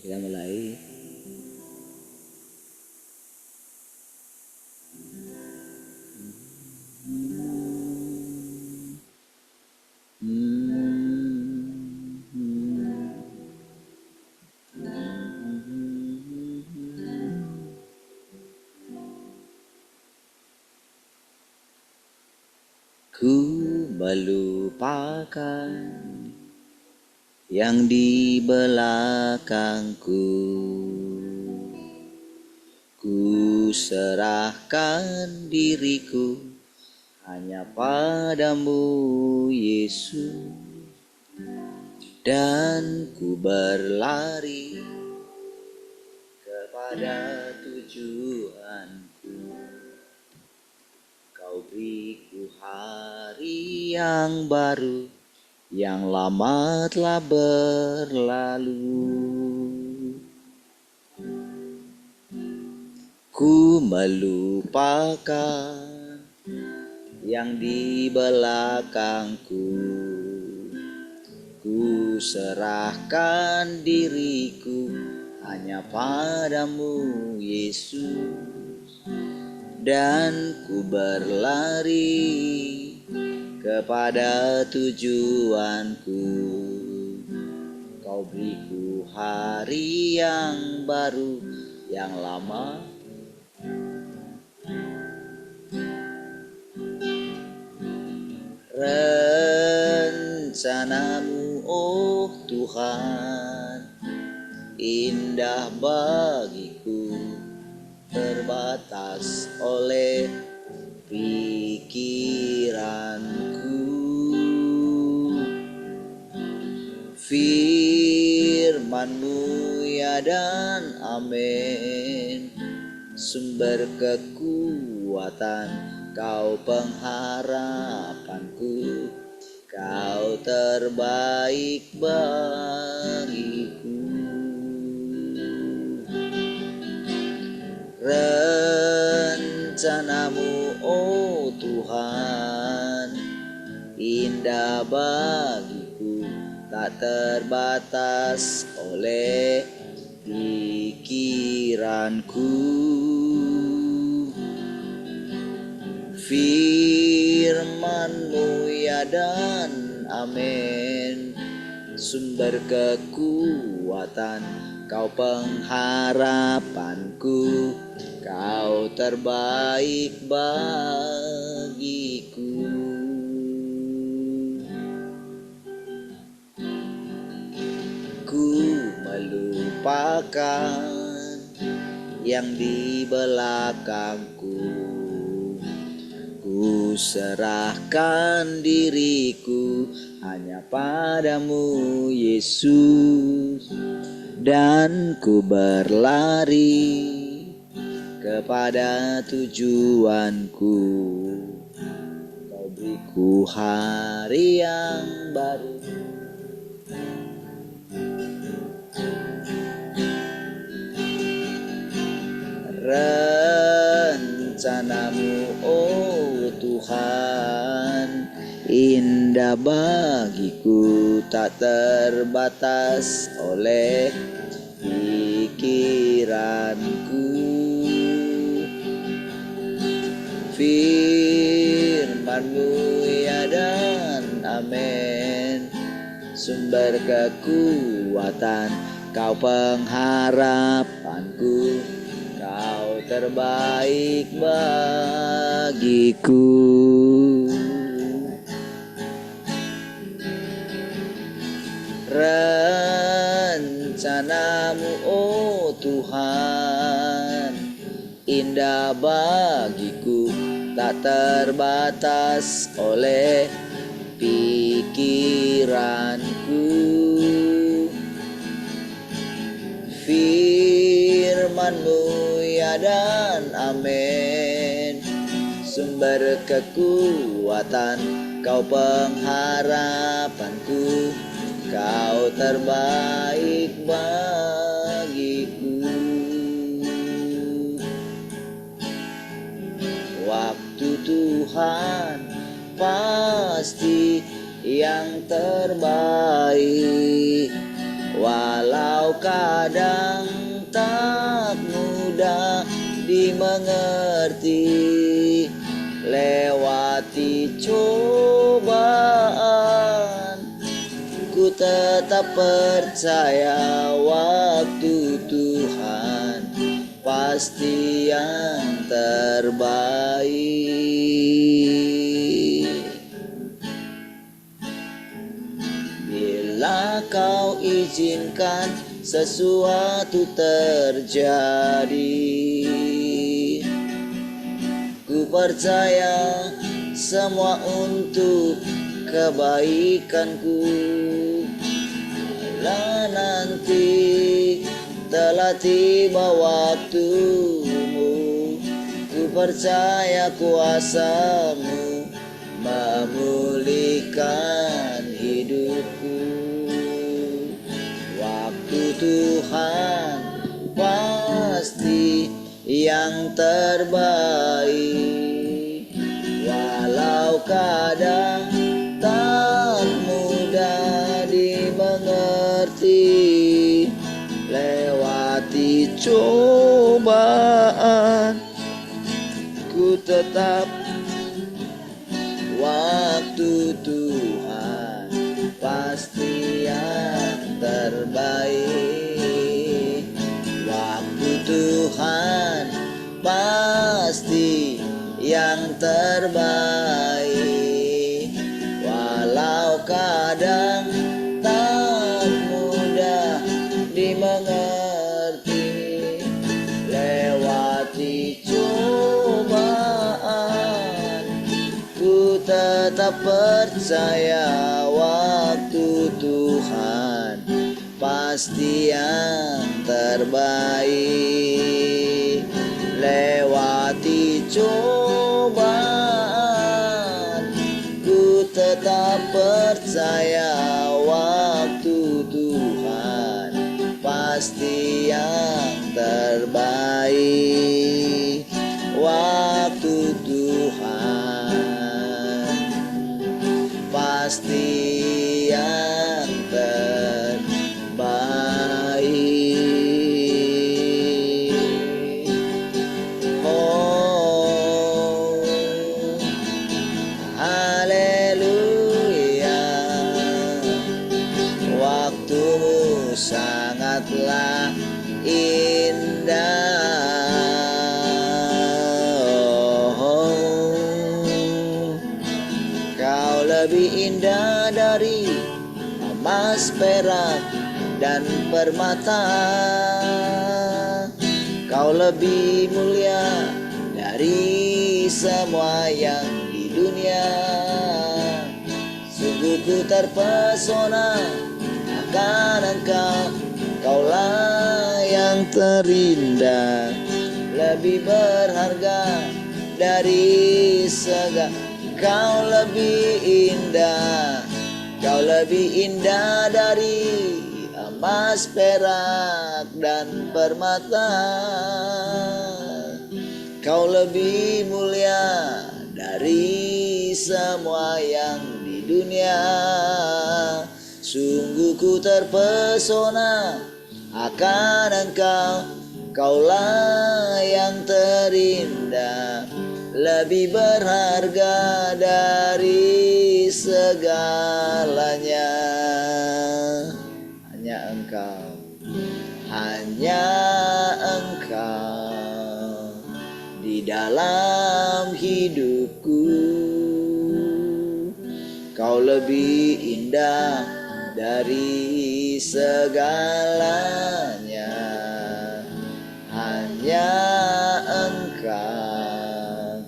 Kita mulai. Ku melupakan yang di belakangku. Ku serahkan diriku hanya padamu, Yesus. Dan ku berlari kepada tujuanku. Kau beriku hari yang baru, yang lama telah berlalu. Ku melupakan yang di belakangku. Ku serahkan diriku hanya padamu, Yesus. Dan ku berlari kepada tujuanku. Kau beriku hari yang baru, yang lama rencanamu, oh Tuhan, indah bagiku, terbatas oleh pikiranku. Firman-Mu ya dan amin, sumber kekuatan, Kau pengharapanku, Kau terbaik bagiku. Rencanamu, oh Tuhan, indah bagiku, tak terbatas oleh pikiranku. Firman-Mu ya dan amin, sumber kekuatan, Kau pengharapanku, Kau terbaik bagiku. Ku melupakan yang di belakangku. Ku serahkan diriku hanya padamu, Yesus. Dan ku berlari kepada tujuanku. Kau beriku hari yang baru, rencanamu, oh Tuhan, indah bagiku, tak terbatas oleh pikiranku. Firman-Mu ya dan amin, sumber kekuatan, Kau pengharapanku, Kau terbaik bagiku. Rencanamu, oh Tuhan, indah bagiku, tak terbatas oleh pikiranku. Firman-Mu ya dan amin, sumber kekuatan, Kau pengharapanku, Kau terbaik bagiku. Waktu Tuhan pasti yang terbaik, walau kadang kadang tak mudah dimengerti. Lewati cobaan, ku tetap percaya waktu Tuhan pasti yang terbaik. Bila kau izinkan sesuatu terjadi, ku percaya semua untuk kebaikanku. Bila nanti telah tiba waktumu, ku percaya kuasa-Mu memulihkan hidupku. Waktu Tuhan pasti yang terbaik. Walau kadang tak mudah dimengerti, lewati cobaan, ku tetap waktu Tuhan pasti yang terbaik. Waktu Tuhan pasti yang terbaik. Walau kadang tak mudah dimengerti, lewati cobaan, ku tetap percaya waktu Tuhan pasti yang terbaik. Lewati cobaan, ku tetap percaya waktu Tuhan pasti yang terbaik. Waktu Tuhan pasti yang terbaik. Oh, haleluya. Waktumu sangatlah indah. Kau lebih indah dari emas, perak, dan permata. Kau lebih mulia dari semua yang di dunia. Sungguh ku terpesona akan Engkau. Kaulah yang terindah, lebih berharga dari segala. Kau lebih indah, kau lebih indah dari emas, perak, dan permata. Kau lebih mulia dari semua yang di dunia. Sungguh ku terpesona akan Engkau. Kaulah yang terindah, lebih berharga dari segalanya. Hanya Engkau, hanya Engkau di dalam hidupku. Kau lebih indah dari segalanya. Hanya Engkau,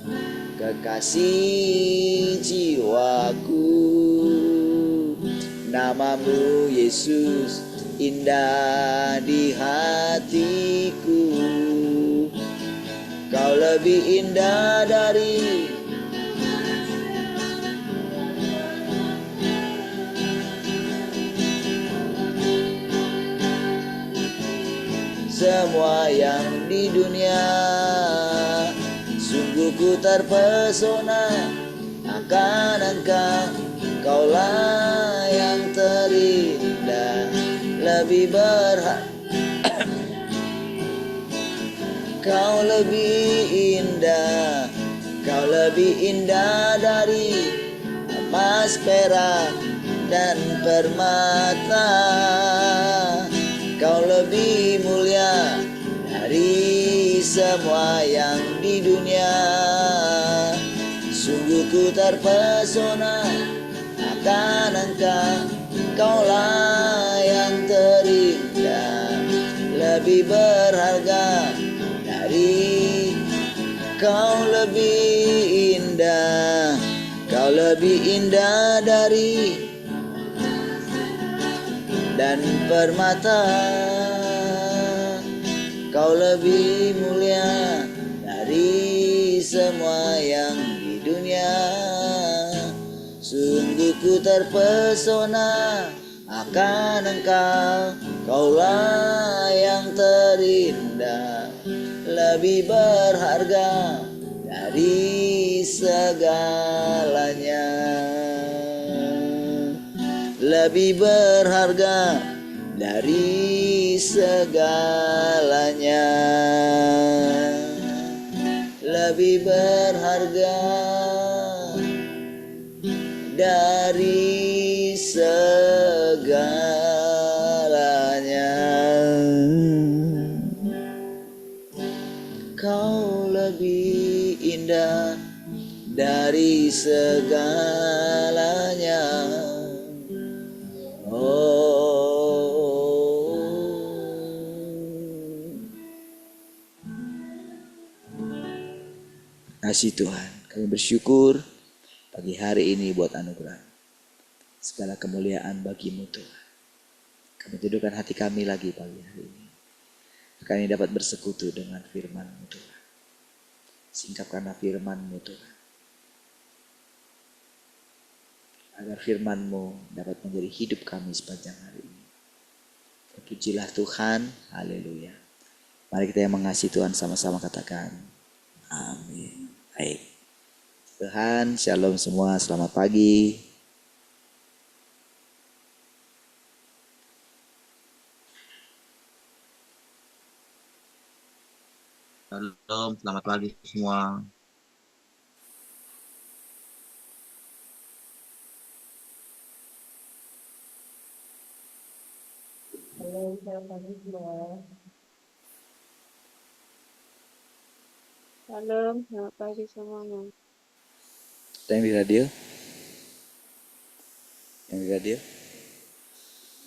kekasih jiwaku. Namamu Yesus indah di hatiku. Kau lebih indah dari semua yang di dunia. Sungguh ku terpesona akan Engkau. Kaulah yang terindah, lebih berharga Kau lebih indah, kau lebih indah dari emas, perak, dan permata. Kau lebih mulia dari semua yang di dunia. Sungguh ku terpesona akan Engkau, Kaulah yang terindah, lebih berharga dari. Kau lebih indah, kau lebih indah dari dan permata. Kau lebih mulia dari semua yang di dunia. Sungguh ku terpesona akan Engkau, Kaulah yang terindah, lebih berharga dari segalanya. Lebih berharga dari segalanya. Lebih berharga dari segalanya. Kau lebih indah dari segalanya. Kasih Tuhan, kami bersyukur pagi hari ini buat anugerah. Segala kemuliaan bagi-Mu Tuhan. Kami teduhkan hati kami lagi pagi hari ini. Kami dapat bersekutu dengan firman-Mu Tuhan. Singkapkanlah firman-Mu Tuhan. Agar firman-Mu dapat menjadi hidup kami sepanjang hari ini. Terpujilah Tuhan, haleluya. Mari kita yang mengasihi Tuhan sama-sama katakan, amin. Baik. Tuhan, shalom semua, selamat pagi. Shalom, selamat pagi semua. Halo, selamat pagi semua. Salam, selamat pagi semuanya. Ada yang di radio? Yang di radio?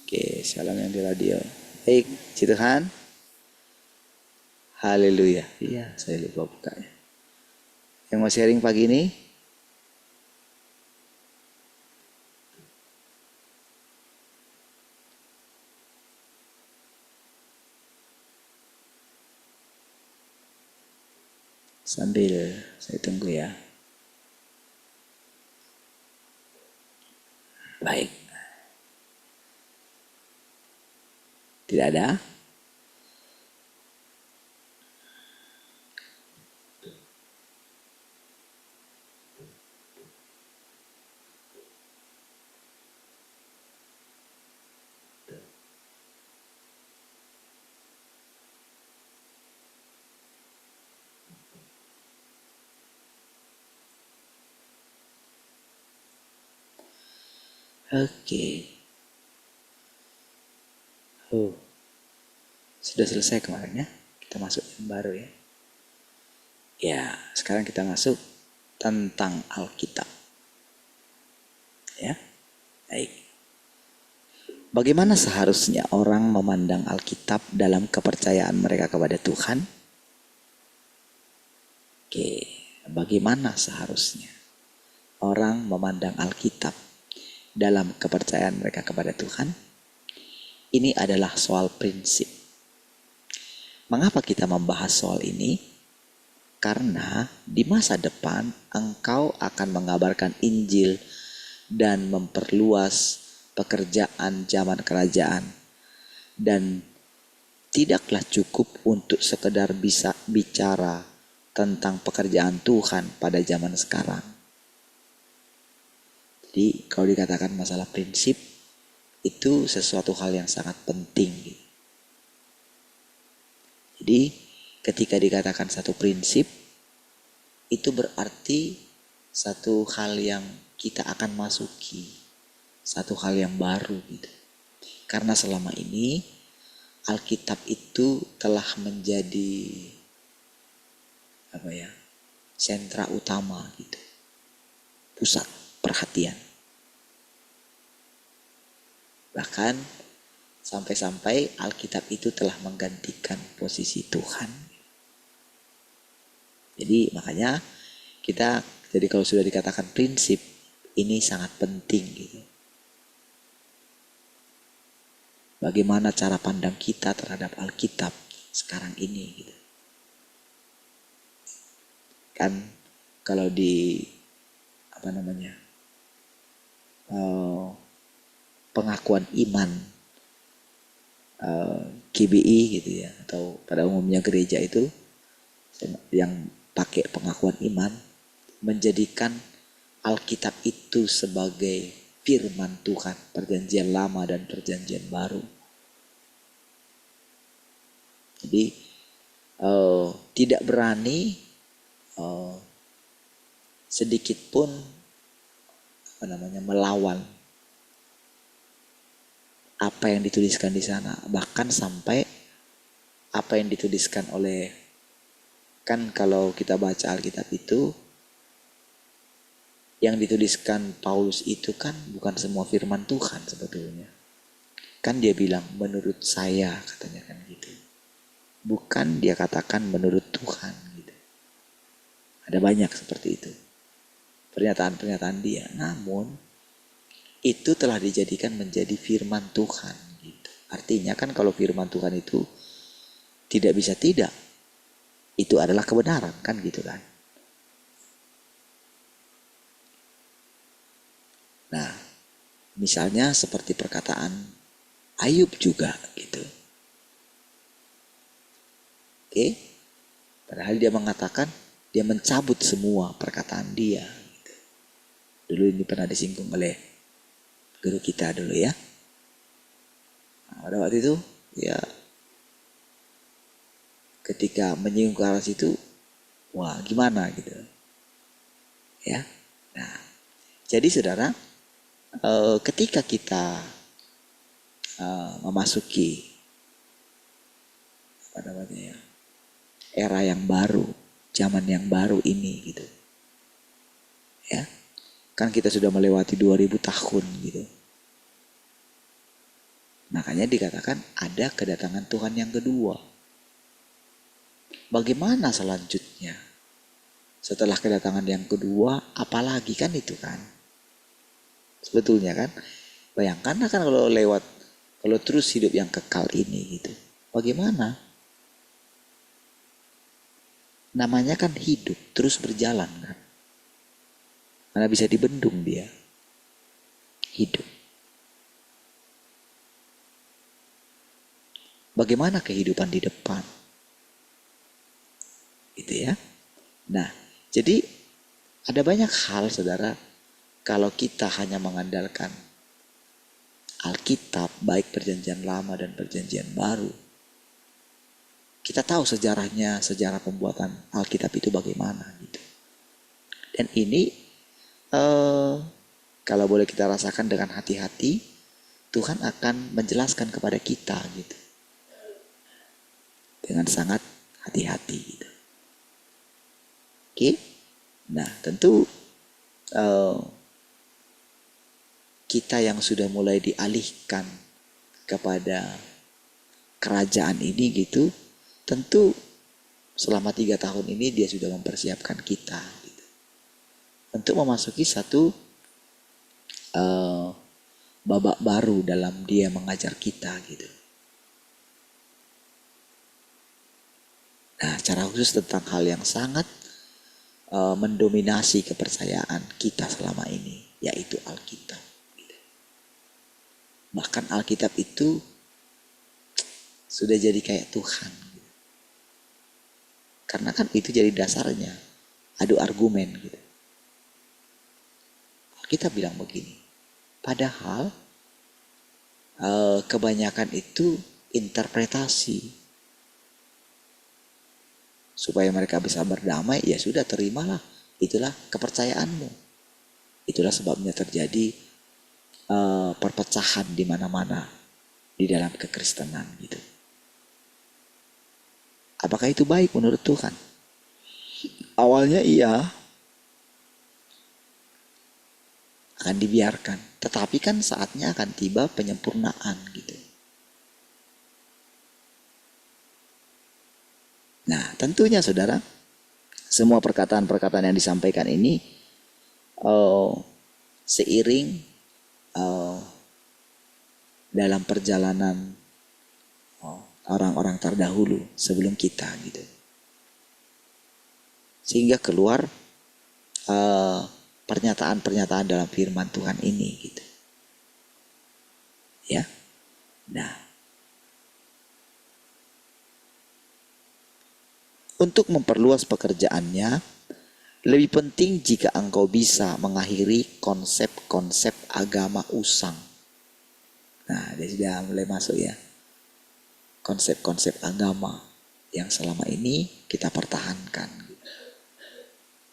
Oke, salam yang di radio. Baik, puji Tuhan. Haleluya. Iya, saya lupa bukanya. Yang mau sharing pagi ini? Sambil saya tunggu ya. Baik. Tidak ada? Oke. Sudah selesai kemarin ya. Kita masuk yang baru ya. Ya, sekarang kita masuk tentang Alkitab. Ya. Baik. Bagaimana seharusnya orang memandang Alkitab dalam kepercayaan mereka kepada Tuhan? Oke, bagaimana seharusnya orang memandang Alkitab dalam kepercayaan mereka kepada Tuhan? Ini adalah soal prinsip. Mengapa kita membahas soal ini? Karena di masa depan engkau akan mengabarkan Injil dan memperluas pekerjaan zaman kerajaan. Dan tidaklah cukup untuk sekedar bisa bicara tentang pekerjaan Tuhan pada zaman sekarang. Jadi kalau dikatakan masalah prinsip, itu sesuatu hal yang sangat penting. Jadi ketika dikatakan satu prinsip, itu berarti satu hal yang kita akan masuki, satu hal yang baru gitu. Karena selama ini Alkitab itu telah menjadi sentra utama gitu, pusat perhatian. Bahkan sampai-sampai Alkitab itu telah menggantikan posisi Tuhan. Jadi makanya jadi kalau sudah dikatakan prinsip, ini sangat penting gitu. Bagaimana cara pandang kita terhadap Alkitab sekarang ini gitu. Kan kalau di pengakuan iman KBI gitu ya, atau pada umumnya gereja itu yang pakai pengakuan iman menjadikan Alkitab itu sebagai firman Tuhan, perjanjian lama dan perjanjian baru. Jadi tidak berani sedikit pun melawan apa yang dituliskan di sana. Bahkan sampai apa yang dituliskan oleh, kan kalau kita baca Alkitab itu, yang dituliskan Paulus itu kan bukan semua firman Tuhan sebetulnya. Kan dia bilang menurut saya, katanya kan gitu. Bukan dia katakan menurut Tuhan gitu. Ada banyak seperti itu pernyataan-pernyataan dia. Namun itu telah dijadikan menjadi firman Tuhan gitu. Artinya kan kalau firman Tuhan itu tidak bisa tidak, itu adalah kebenaran kan gitu kan. Nah, misalnya seperti perkataan Ayub juga gitu. Oke? Padahal dia mengatakan dia mencabut semua perkataan dia. Gitu. Dulu ini pernah disinggung oleh guru kita dulu ya. Nah, pada waktu itu ya ketika menyinggung ke arah situ, wah gimana gitu. Ya. Nah, jadi saudara, ketika kita memasuki era yang baru, zaman yang baru ini gitu. Ya. Kan kita sudah melewati 2000 tahun gitu. Makanya dikatakan ada kedatangan Tuhan yang kedua. Bagaimana selanjutnya? Setelah kedatangan yang kedua, apalagi kan itu kan? Sebetulnya kan, bayangkan kan kalau terus hidup yang kekal ini gitu. Bagaimana? Namanya kan hidup, terus berjalan kan. Mana bisa dibendung dia. Hidup. Bagaimana kehidupan di depan? Gitu ya. Nah, jadi ada banyak hal saudara, kalau kita hanya mengandalkan Alkitab, baik perjanjian lama dan perjanjian baru, kita tahu sejarahnya, sejarah pembuatan Alkitab itu bagaimana gitu. Dan ini kalau boleh kita rasakan dengan hati-hati, Tuhan akan menjelaskan kepada kita gitu. Dengan sangat hati-hati gitu. Oke? Nah, tentu kita yang sudah mulai dialihkan kepada kerajaan ini gitu, tentu selama 3 tahun ini dia sudah mempersiapkan kita gitu, untuk memasuki satu babak baru dalam dia mengajar kita gitu. Nah, secara khusus tentang hal yang sangat mendominasi kepercayaan kita selama ini, yaitu Alkitab. Gitu. Bahkan Alkitab itu sudah jadi kayak Tuhan. Gitu. Karena kan itu jadi dasarnya, adu argumen gitu. Alkitab bilang begini, padahal kebanyakan itu interpretasi. supaya mereka bisa berdamai, ya sudah terimalah. Itulah kepercayaanmu. Itulah sebabnya terjadi perpecahan di mana-mana di dalam kekristenan gitu. Apakah itu baik menurut Tuhan? Awalnya iya, akan dibiarkan. Tetapi kan saatnya akan tiba penyempurnaan gitu. Nah, tentunya saudara, semua perkataan-perkataan yang disampaikan ini seiring dalam perjalanan orang-orang terdahulu sebelum kita gitu. Sehingga keluar pernyataan-pernyataan dalam firman Tuhan ini gitu. Ya. Nah, untuk memperluas pekerjaannya, lebih penting jika engkau bisa mengakhiri konsep-konsep agama usang. Nah, dia sudah mulai masuk ya. Konsep-konsep agama yang selama ini kita pertahankan.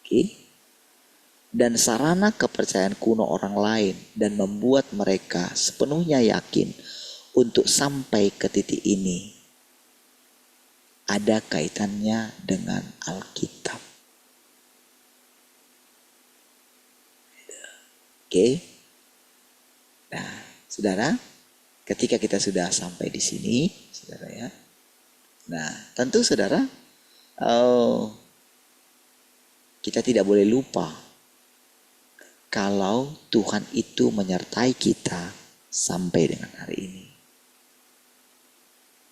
Oke. Dan sarana kepercayaan kuno orang lain dan membuat mereka sepenuhnya yakin untuk sampai ke titik ini ada kaitannya dengan Alkitab. Oke. Nah, saudara, ketika kita sudah sampai di sini, saudara ya. Nah, tentu saudara, kita tidak boleh lupa kalau Tuhan itu menyertai kita sampai dengan hari ini.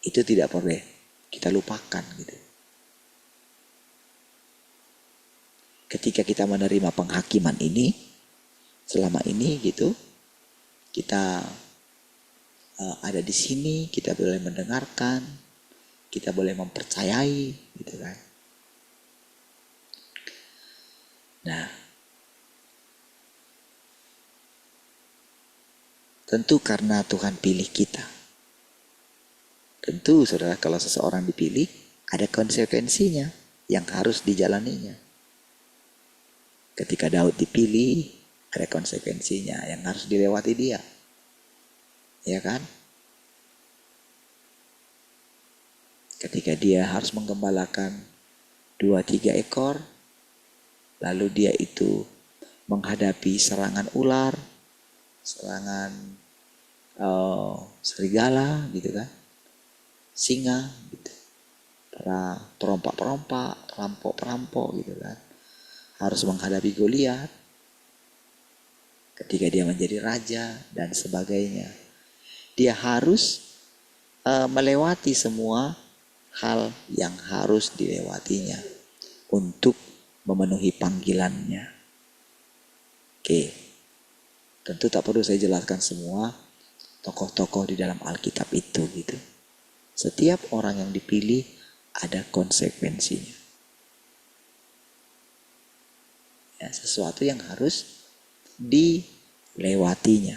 Itu tidak boleh kita lupakan gitu. Ketika kita menerima penghakiman ini, selama ini gitu, kita ada di sini, kita boleh mendengarkan, kita boleh mempercayai gitu kan. Nah, tentu karena Tuhan pilih kita. Tentu saudara, kalau seseorang dipilih, ada konsekuensinya yang harus dijalaninya. Ketika Daud dipilih, ada konsekuensinya yang harus dilewati dia. Ya kan? Ketika dia harus menggembalakan 2-3 ekor, lalu dia itu menghadapi serangan ular, serangan serigala gitu kan, singa gitu, para perompak-perompak, perampok-perampok gitu kan, harus menghadapi Goliat ketika dia menjadi raja dan sebagainya. Dia harus melewati semua hal yang harus dilewatinya untuk memenuhi panggilannya. Oke, tentu tak perlu saya jelaskan semua tokoh-tokoh di dalam Alkitab itu gitu. Setiap orang yang dipilih ada konsekuensinya. Ya, sesuatu yang harus dilewatinya.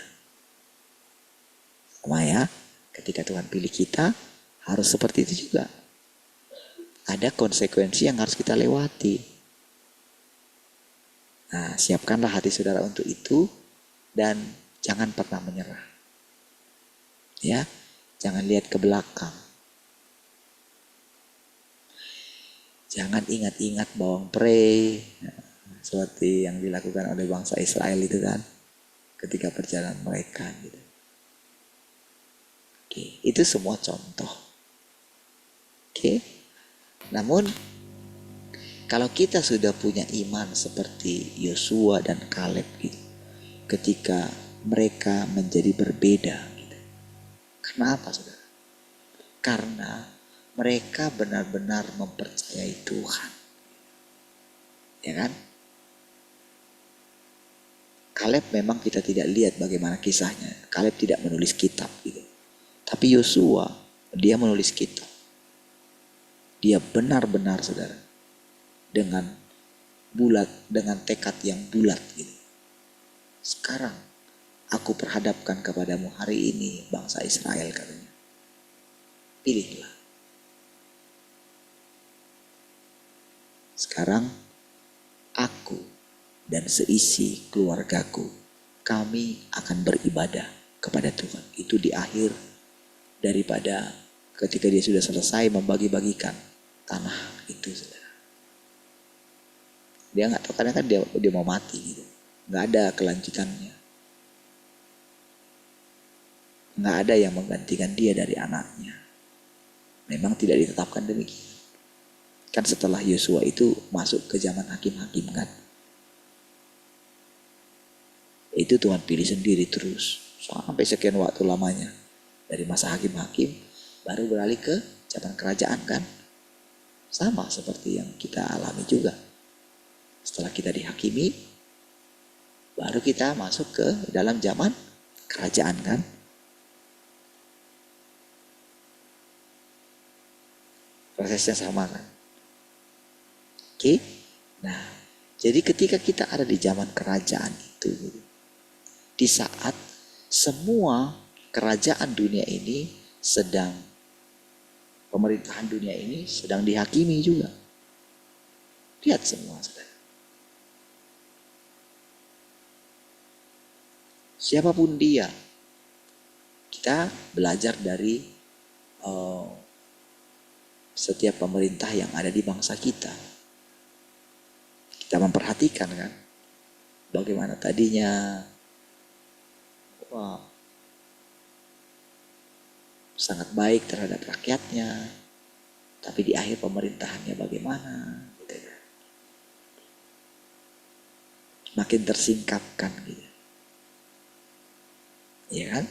Sama ya, ketika Tuhan pilih kita harus seperti itu juga. Ada konsekuensi yang harus kita lewati. Nah, siapkanlah hati saudara untuk itu dan jangan pernah menyerah. Ya, jangan lihat ke belakang. Jangan ingat-ingat bawang pre, seperti yang dilakukan oleh bangsa Israel itu kan, ketika perjalanan mereka gitu. Oke, itu semua contoh. Oke, namun kalau kita sudah punya iman seperti Yosua dan Kaleb gitu, ketika mereka menjadi berbeda gitu. Karena apa saudara? Karena mereka benar-benar mempercayai Tuhan. Ya kan? Kaleb memang kita tidak lihat bagaimana kisahnya. Kaleb tidak menulis kitab gitu. Tapi Yosua, dia menulis kitab. Dia benar-benar saudara, dengan bulat, dengan tekad yang bulat gitu. Sekarang aku perhadapkan kepadamu hari ini bangsa Israel katanya. Pilihlah. sekarang aku dan seisi keluargaku, kami akan beribadah kepada Tuhan. Itu di akhir daripada ketika dia sudah selesai membagi-bagikan tanah itu, saudara. Dia nggak tahu, karena kan dia mau mati gitu. Nggak ada kelanjutannya. Nggak ada yang menggantikan dia dari anaknya. Memang tidak ditetapkan demikian. Kan setelah Yosua itu masuk ke zaman hakim-hakim kan. Itu Tuhan pilih sendiri terus. Sampai sekian waktu lamanya. Dari masa hakim-hakim baru beralih ke zaman kerajaan kan. Sama seperti yang kita alami juga. Setelah kita dihakimi, baru kita masuk ke dalam zaman kerajaan kan. Prosesnya sama kan. Oke. Nah, jadi ketika kita ada di zaman kerajaan itu, di saat semua kerajaan dunia ini sedang, pemerintahan dunia ini sedang dihakimi juga. Lihat semua, saudara. Siapapun dia, kita belajar dari setiap pemerintah yang ada di bangsa kita. Kita memperhatikan kan, bagaimana tadinya sangat baik terhadap rakyatnya, tapi di akhir pemerintahannya bagaimana, gitu kan. Makin tersingkapkan gitu. Ya kan?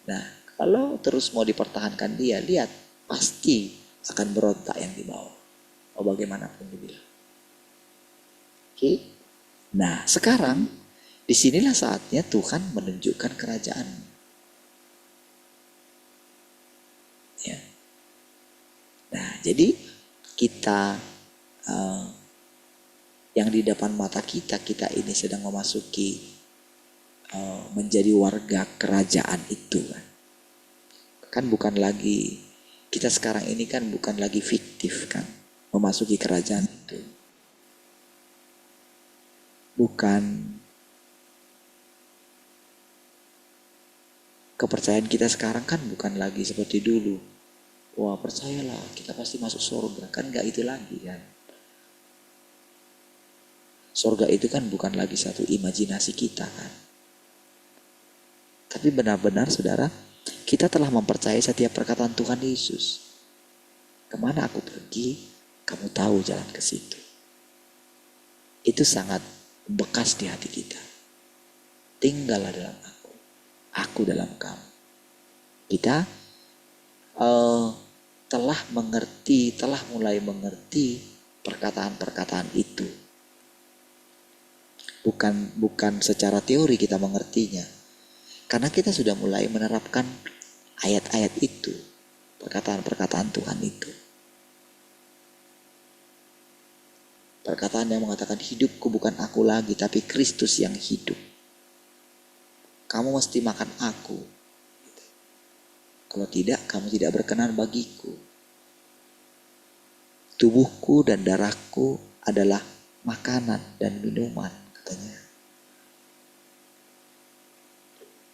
Nah, kalau terus mau dipertahankan dia, lihat pasti akan berontak yang di bawah. Oh, bagaimanapun dibilang. Oke. Nah, sekarang disinilah saatnya Tuhan menunjukkan kerajaan. Ya. Nah, jadi kita yang di depan mata kita ini sedang memasuki menjadi warga kerajaan itu kan. Kan bukan lagi, kita sekarang ini kan bukan lagi fiktif kan, memasuki kerajaan itu. Bukan kepercayaan kita sekarang kan bukan lagi seperti dulu. Wah, percayalah kita pasti masuk surga. Kan gak itu lagi kan. Surga itu kan bukan lagi satu imajinasi kita kan. Tapi benar-benar saudara, kita telah mempercayai setiap perkataan Tuhan Yesus. Kemana aku pergi, kamu tahu jalan ke situ. Itu sangat bekas di hati kita. Tinggallah dalam aku dalam kamu. Kita telah mulai mengerti perkataan-perkataan itu. Bukan secara teori kita mengertinya. Karena kita sudah mulai menerapkan ayat-ayat itu, perkataan-perkataan Tuhan itu. Perkataan yang mengatakan hidupku bukan aku lagi, tapi Kristus yang hidup. Kamu mesti makan aku. Kalau tidak, kamu tidak berkenan bagiku. Tubuhku dan darahku adalah makanan dan minuman, katanya.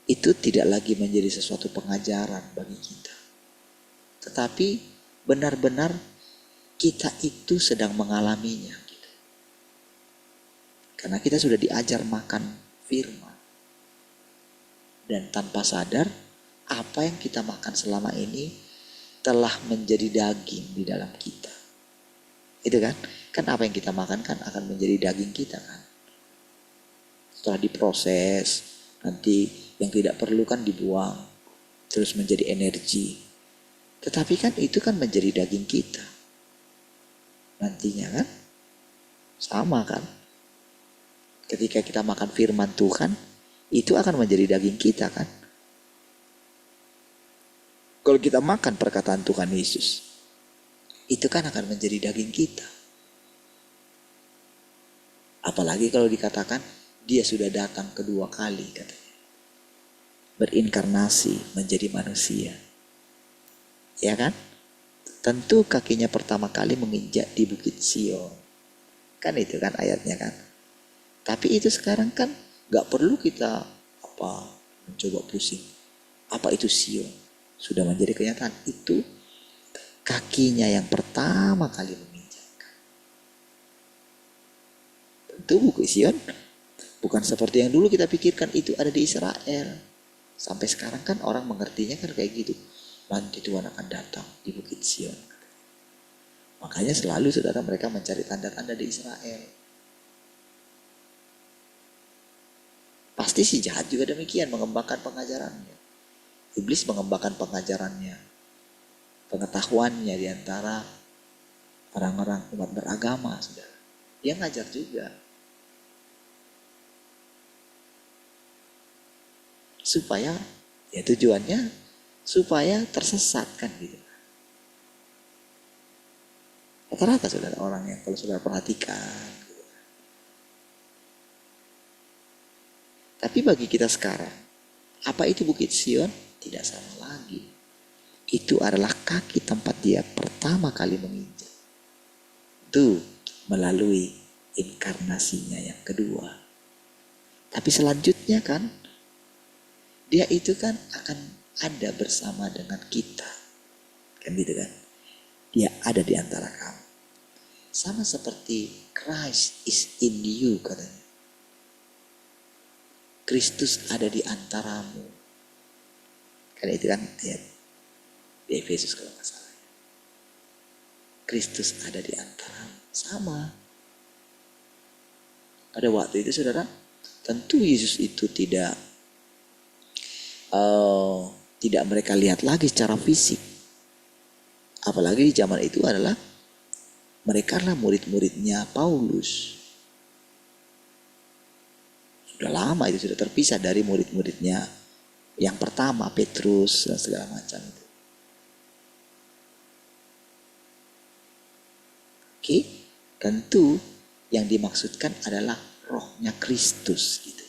Itu tidak lagi menjadi sesuatu pengajaran bagi kita. Tetapi benar-benar kita itu sedang mengalaminya. Karena kita sudah diajar makan firman. Dan tanpa sadar, apa yang kita makan selama ini telah menjadi daging di dalam kita. Itu kan? Kan apa yang kita makan kan akan menjadi daging kita kan. Setelah diproses, nanti yang tidak perlu kan dibuang. Terus menjadi energi. Tetapi kan itu kan menjadi daging kita. Nantinya kan? Sama kan? Ketika kita makan firman Tuhan, itu akan menjadi daging kita kan. Kalau kita makan perkataan Tuhan Yesus, itu kan akan menjadi daging kita. Apalagi kalau dikatakan dia sudah datang kedua kali katanya. Berinkarnasi menjadi manusia. Ya kan? Tentu kakinya pertama kali menginjak di Bukit Sion. Kan itu kan ayatnya kan. Tapi itu sekarang kan gak perlu kita mencoba pusing. Apa itu Sion? Sudah menjadi kenyataan. Itu kakinya yang pertama kali menginjakkan. Tentu buku Sion bukan seperti yang dulu kita pikirkan itu ada di Israel. Sampai sekarang kan orang mengertinya kan kayak gitu. Nanti Tuhan akan datang di Bukit Sion. Makanya selalu saudara mereka mencari tanda-tanda di Israel. Pasti si jahat juga demikian mengembangkan pengajarannya. Iblis mengembangkan pengajarannya, pengetahuannya di antara orang-orang umat beragama, saudara. Dia ngajar juga. Supaya, ya tujuannya supaya tersesat kan gitu. Rata-rata saudara orang yang kalau saudara perhatikan. Gitu. Tapi bagi kita sekarang, apa itu Bukit Sion? Tidak sama lagi. Itu adalah kaki tempat dia pertama kali menginjak. Itu melalui inkarnasinya yang kedua. Tapi selanjutnya kan, dia itu kan akan ada bersama dengan kita. Kan gitu kan. Dia ada di antara kamu. Sama seperti Christ is in you katanya. Kristus ada di antaramu. Karena itu kan ayat di Efesus kalau nggak salah. Kristus ada di antaramu. Sama. Pada waktu itu saudara, tentu Yesus itu tidak mereka lihat lagi secara fisik. Apalagi di zaman itu adalah mereka adalah murid-muridnya Paulus. Sudah lama itu sudah terpisah dari murid-muridnya yang pertama Petrus dan segala macam itu. Oke, tentu yang dimaksudkan adalah rohnya Kristus gitu.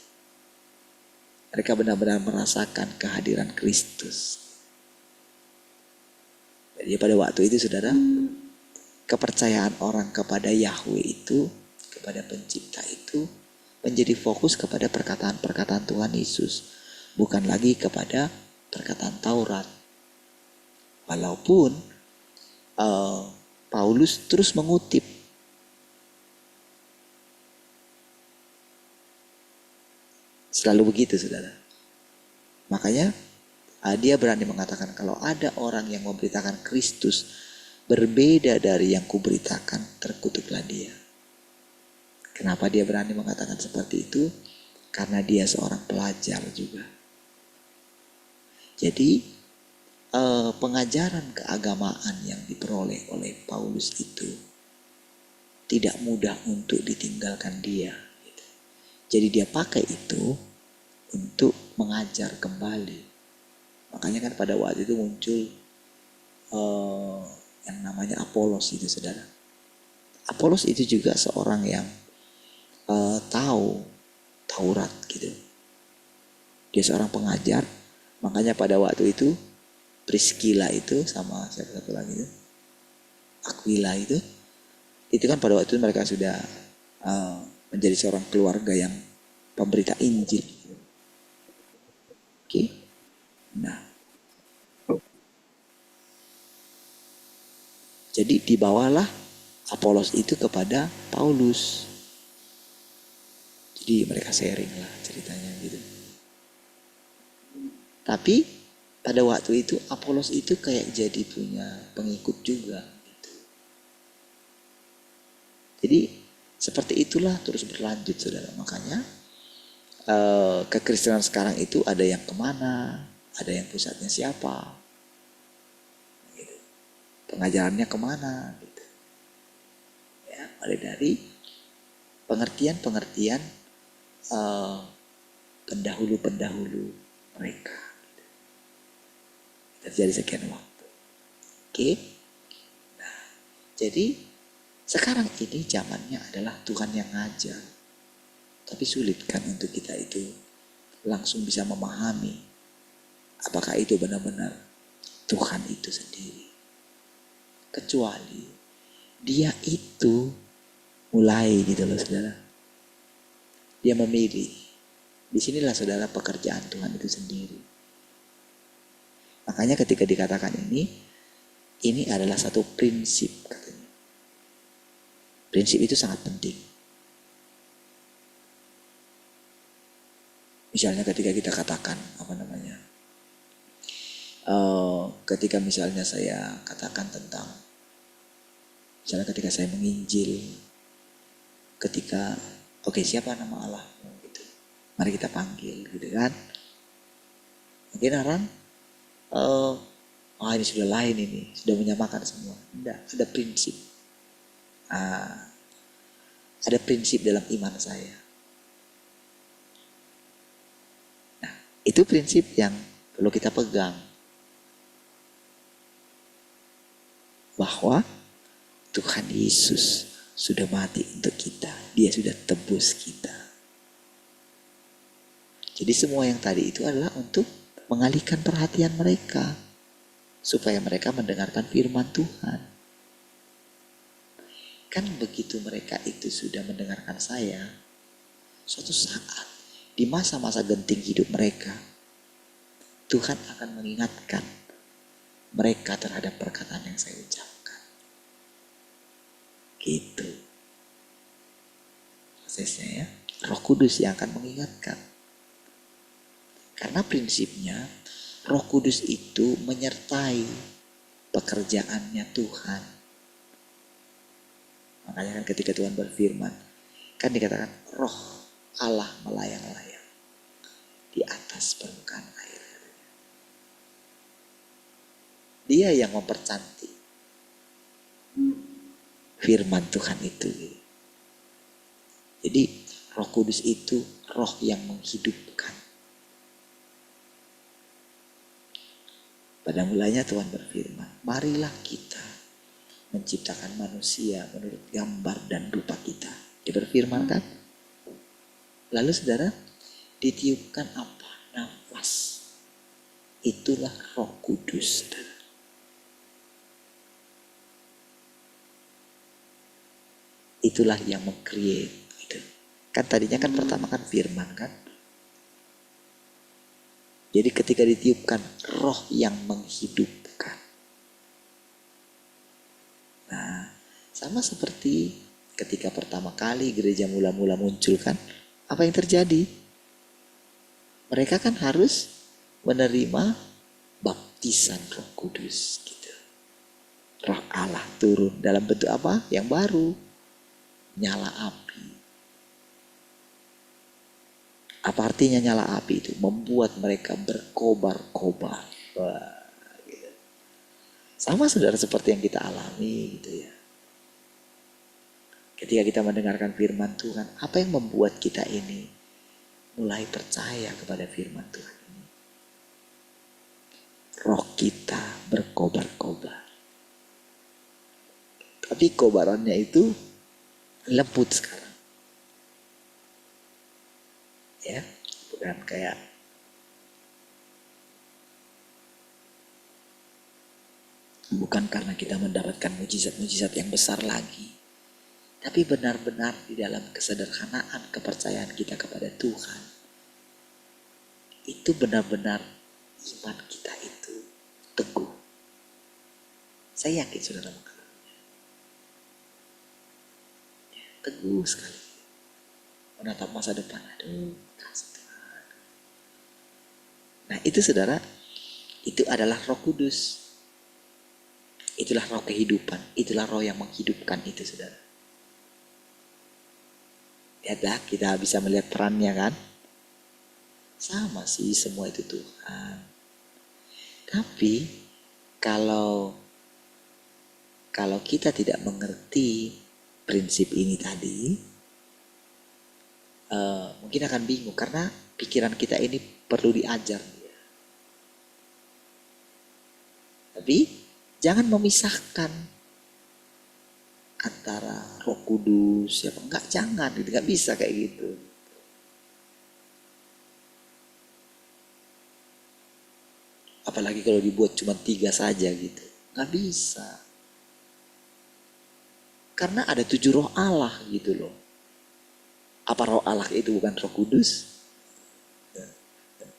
Mereka benar-benar merasakan kehadiran Kristus. Jadi pada waktu itu saudara, kepercayaan orang kepada Yahweh itu, kepada pencipta itu menjadi fokus kepada perkataan-perkataan Tuhan Yesus. Bukan lagi kepada perkataan Taurat. Walaupun Paulus terus mengutip. Selalu begitu saudara. Makanya dia berani mengatakan kalau ada orang yang memberitakan Kristus berbeda dari yang kuberitakan, terkutuklah dia. Kenapa dia berani mengatakan seperti itu? Karena dia seorang pelajar juga. Jadi pengajaran keagamaan yang diperoleh oleh Paulus itu tidak mudah untuk ditinggalkan dia. Jadi dia pakai itu untuk mengajar kembali. Makanya kan pada waktu itu muncul yang namanya Apolos itu saudara. Apolos itu juga seorang yang tahu Taurat gitu. Dia seorang pengajar. Makanya pada waktu itu Priscilla itu sama siapa satu lagi itu Aquila itu kan pada waktu itu mereka sudah menjadi seorang keluarga yang pemberita Injil. Oke. Nah, jadi dibawalah Apolos itu kepada Paulus. Jadi mereka sharing lah ceritanya gitu. Tapi pada waktu itu Apolos itu kayak jadi punya pengikut juga gitu. Jadi seperti itulah terus berlanjut saudara. Makanya kekristenan sekarang itu ada yang kemana, ada yang pusatnya siapa, gitu. Pengajarannya kemana gitu. Ya, mulai dari pengertian pendahulu-pendahulu mereka. Terjadi sekian waktu. Oke. Nah, jadi sekarang ini zamannya adalah Tuhan yang ngajar. Tapi sulit kan untuk kita itu langsung bisa memahami apakah itu benar-benar Tuhan itu sendiri. Kecuali dia itu Mulai gitu loh saudara. Dia memilih. Disinilah saudara pekerjaan Tuhan itu sendiri. Makanya ketika dikatakan ini adalah satu prinsip katanya. Prinsip itu sangat penting. Misalnya ketika kita katakan ketika misalnya saya katakan tentang, misalnya ketika saya menginjil, ketika siapa nama Allah gitu, mari kita panggil gitu kan. Mungkin orang ini sudah lain, ini sudah menyamakan semua. Tidak, ada prinsip. Ada prinsip dalam iman saya. Nah, itu prinsip yang perlu kita pegang. Bahwa Tuhan Yesus sudah mati untuk kita. Dia sudah tebus kita. Jadi semua yang tadi itu adalah untuk mengalihkan perhatian mereka. Supaya mereka mendengarkan firman Tuhan. Kan begitu mereka itu sudah mendengarkan saya, suatu saat di masa-masa genting hidup mereka, Tuhan akan mengingatkan mereka terhadap perkataan yang saya ucapkan. Gitu. Prosesnya ya. Roh Kudus yang akan mengingatkan. Karena prinsipnya Roh Kudus itu menyertai pekerjaannya Tuhan. Makanya kan ketika Tuhan berfirman, kan dikatakan Roh Allah melayang-layang di atas permukaan air. Dia yang mempercantik firman Tuhan itu. Jadi Roh Kudus itu roh yang menghidupkan. Pada mulanya Tuhan berfirman, marilah kita menciptakan manusia menurut gambar dan rupa kita. Dia berfirman kan? Lalu saudara, ditiupkan apa? Nafas. Itulah Roh Kudus. Itulah yang meng-create gitu. Kan tadinya kan pertama kan firman kan. Jadi ketika ditiupkan roh yang menghidupkan. Nah, sama seperti ketika pertama kali gereja mula-mula muncul kan, apa yang terjadi? Mereka kan harus menerima baptisan Roh Kudus gitu. Roh Allah turun dalam bentuk apa? Yang baru. Nyala api. Apa artinya nyala api itu? Membuat mereka berkobar-kobar. Wah, gitu. Sama saudara seperti yang kita alami gitu ya. Ketika kita mendengarkan firman Tuhan, apa yang membuat kita ini mulai percaya kepada firman Tuhan ini? Roh kita berkobar-kobar. Tapi kobarannya itu lembut sekarang. Ya, bukan kayak bukan karena kita mendapatkan mujizat-mujizat yang besar lagi. Tapi benar-benar di dalam kesederhanaan kepercayaan kita kepada Tuhan. Itu benar-benar iman kita itu teguh. Saya yakin saudara mengalaminya. Teguh sekali. Menatap masa depan. Aduh, kasih Tuhan. Nah itu saudara, itu adalah Roh Kudus. Itulah roh kehidupan. Itulah roh yang menghidupkan itu saudara. Lihatlah, kita bisa melihat perannya kan. Sama sih semua itu Tuhan. Tapi kalau kita tidak mengerti prinsip ini tadi, mungkin akan bingung karena pikiran kita ini perlu diajar. Tapi jangan memisahkan antara Roh Kudus, siapa enggak, jangan, nggak bisa kayak gitu. Apalagi kalau dibuat cuma 3 saja gitu, nggak bisa. Karena ada 7 roh Allah gitu loh. Apa roh Allah itu bukan Roh Kudus?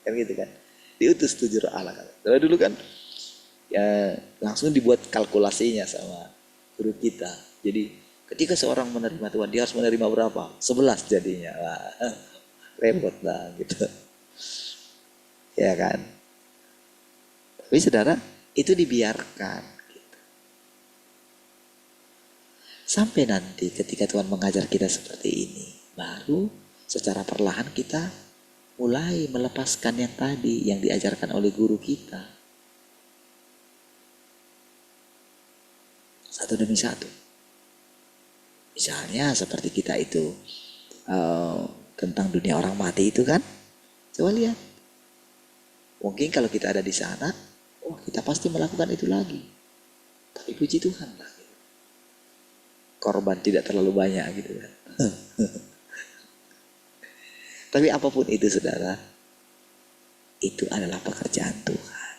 Kan gitu kan. Diutus 7 roh Allah kan. Kalau dulu kan ya langsung dibuat kalkulasinya sama guru kita. Jadi ketika seorang menerima Tuhan, dia harus menerima berapa? 11 jadinya. Wah, repot lah gitu. Ya kan. Tapi saudara, itu dibiarkan gitu. Sampai nanti ketika Tuhan mengajar kita seperti ini, baru secara perlahan kita mulai melepaskan yang tadi yang diajarkan oleh guru kita. Satu demi satu. Misalnya seperti kita itu tentang dunia orang mati itu kan. Coba lihat. Mungkin kalau kita ada di sana, oh kita pasti melakukan itu lagi. Tapi puji Tuhan lah. Korban tidak terlalu banyak gitu kan. Tapi apapun itu saudara, itu adalah pekerjaan Tuhan.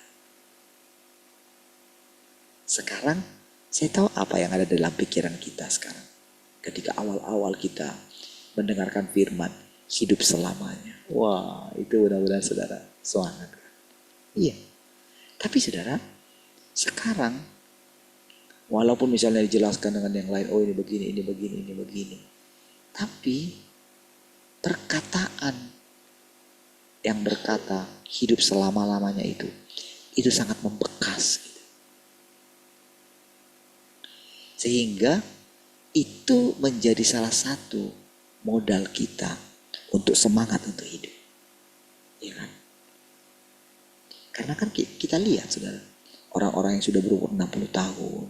Sekarang saya tahu apa yang ada dalam pikiran kita sekarang. Ketika awal-awal kita mendengarkan firman, hidup selamanya. Wah, itu benar-benar saudara, semangat. Iya. Tapi saudara, sekarang walaupun misalnya dijelaskan dengan yang lain, oh ini begini, ini begini, ini begini. Tapi perkataan yang berkata hidup selama-lamanya itu sangat membekas. Gitu. Sehingga itu menjadi salah satu modal kita untuk semangat untuk hidup. Ya kan? Karena kan kita lihat saudara, orang-orang yang sudah berumur 60 tahun,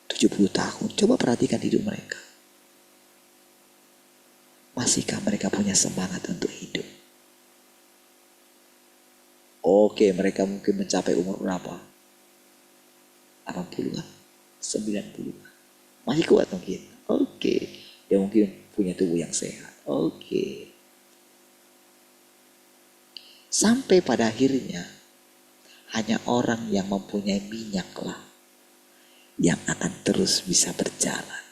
70 tahun, coba perhatikan hidup mereka. Masihkah mereka punya semangat untuk hidup? Oke, mereka mungkin mencapai umur berapa? 80-an, 90-an. Masih kuat mungkin. Oke, dia mungkin punya tubuh yang sehat. Oke. Sampai pada akhirnya hanya orang yang mempunyai minyaklah yang akan terus bisa berjalan.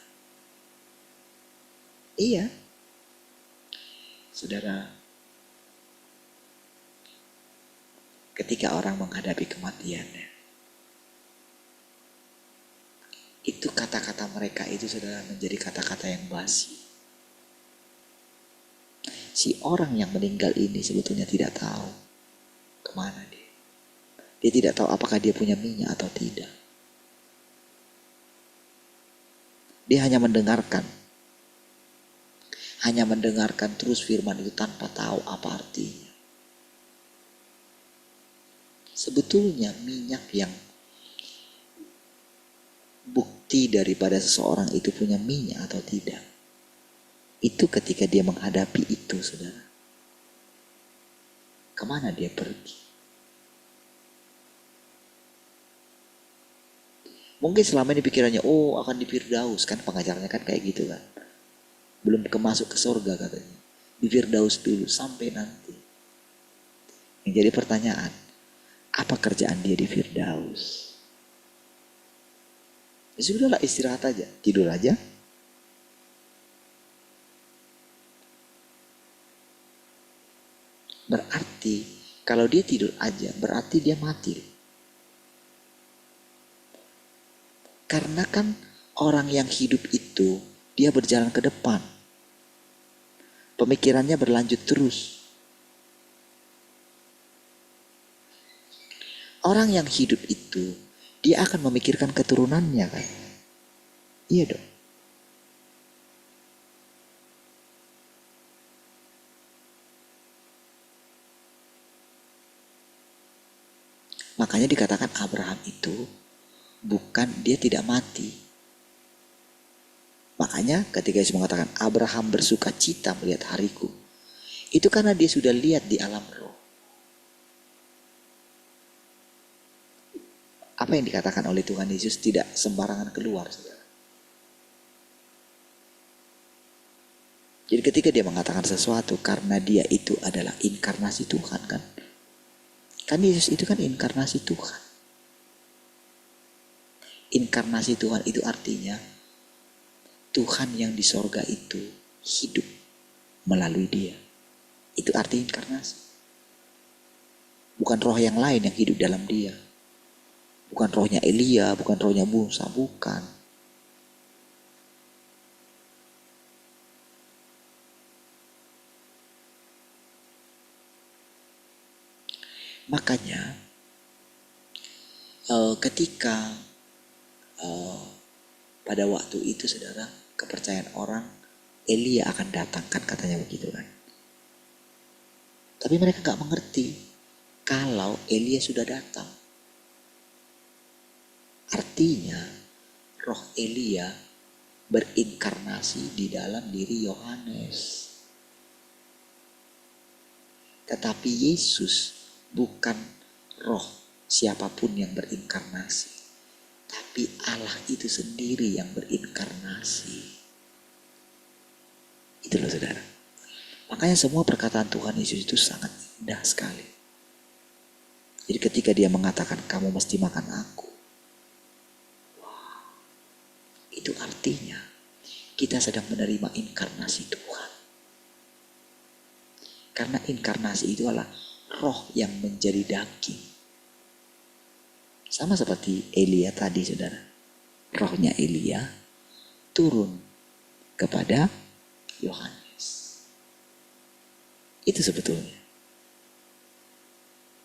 Iya. Saudara, ketika orang menghadapi kematiannya, itu kata-kata mereka itu saudara menjadi kata-kata yang basi. Si orang yang meninggal ini sebetulnya tidak tahu kemana dia. Dia tidak tahu apakah dia punya minyak atau tidak. Dia hanya mendengarkan. Hanya mendengarkan terus firman itu tanpa tahu apa artinya. Sebetulnya minyak yang bukti daripada seseorang itu punya minyak atau tidak, itu ketika dia menghadapi itu saudara. Kemana dia pergi? Mungkin selama ini pikirannya, oh akan di Firdaus, kan pengajarnya kan kayak gitu kan. Belum masuk ke surga katanya. Di Firdaus dulu sampai nanti. Yang jadi pertanyaan, apa kerjaan dia di Firdaus? Ya sudahlah, istirahat aja, tidur aja. Berarti kalau dia tidur aja, berarti dia mati. Karena kan orang yang hidup itu, dia berjalan ke depan. Pemikirannya berlanjut terus. Orang yang hidup itu, dia akan memikirkan keturunannya kan. Iya dong. Makanya dikatakan Abraham itu bukan dia tidak mati. Makanya ketika Yesus mengatakan Abraham bersuka cita melihat hariku, itu karena dia sudah lihat di alam roh. Apa yang dikatakan oleh Tuhan Yesus tidak sembarangan keluar, saudara. Jadi ketika dia mengatakan sesuatu, karena dia itu adalah inkarnasi Tuhan kan. Kan Yesus itu kan inkarnasi Tuhan. Inkarnasi Tuhan itu artinya Tuhan yang di sorga itu hidup melalui dia. Itu arti inkarnasi. Bukan roh yang lain yang hidup dalam dia. Bukan rohnya Elia, bukan rohnya Musa, bukan. Makanya ketika pada waktu itu saudara, kepercayaan orang Elia akan datang, kan katanya begitu kan. Tapi mereka gak mengerti kalau Elia sudah datang. Artinya roh Elia berinkarnasi di dalam diri Yohanes. Tetapi Yesus bukan roh siapapun yang berinkarnasi, tapi Allah itu sendiri yang berinkarnasi. Itu loh saudara. Makanya semua perkataan Tuhan Yesus itu sangat indah sekali. Jadi ketika dia mengatakan kamu mesti makan aku, itu artinya kita sedang menerima inkarnasi Tuhan. Karena inkarnasi itu adalah roh yang menjadi daging. Sama seperti Elia tadi saudara. Rohnya Elia turun kepada Yohanes. Itu sebetulnya.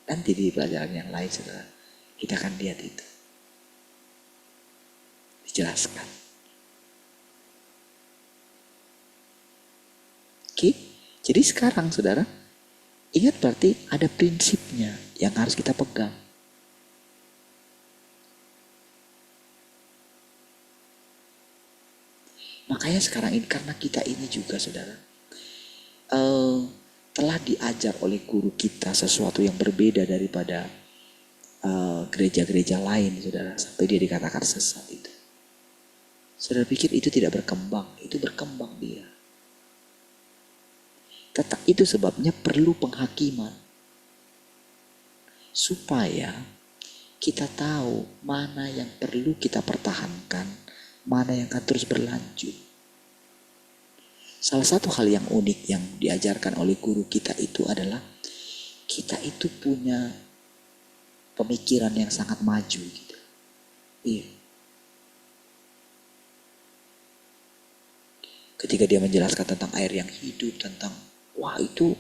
Nanti di pelajaran yang lain saudara, kita akan lihat itu. Dijelaskan. Oke, jadi sekarang saudara, ingat berarti ada prinsipnya yang harus kita pegang. Makanya sekarang ini karena kita ini juga saudara, telah diajar oleh guru kita sesuatu yang berbeda daripada gereja-gereja lain saudara, sampai dia dikatakan sesat itu. Saudara pikir itu tidak berkembang, itu berkembang dia. Tetap itu sebabnya perlu penghakiman. Supaya kita tahu mana yang perlu kita pertahankan, mana yang akan terus berlanjut. Salah satu hal yang unik yang diajarkan oleh guru kita itu adalah kita itu punya pemikiran yang sangat maju gitu. Iya. Ketika dia menjelaskan tentang air yang hidup, tentang wah itu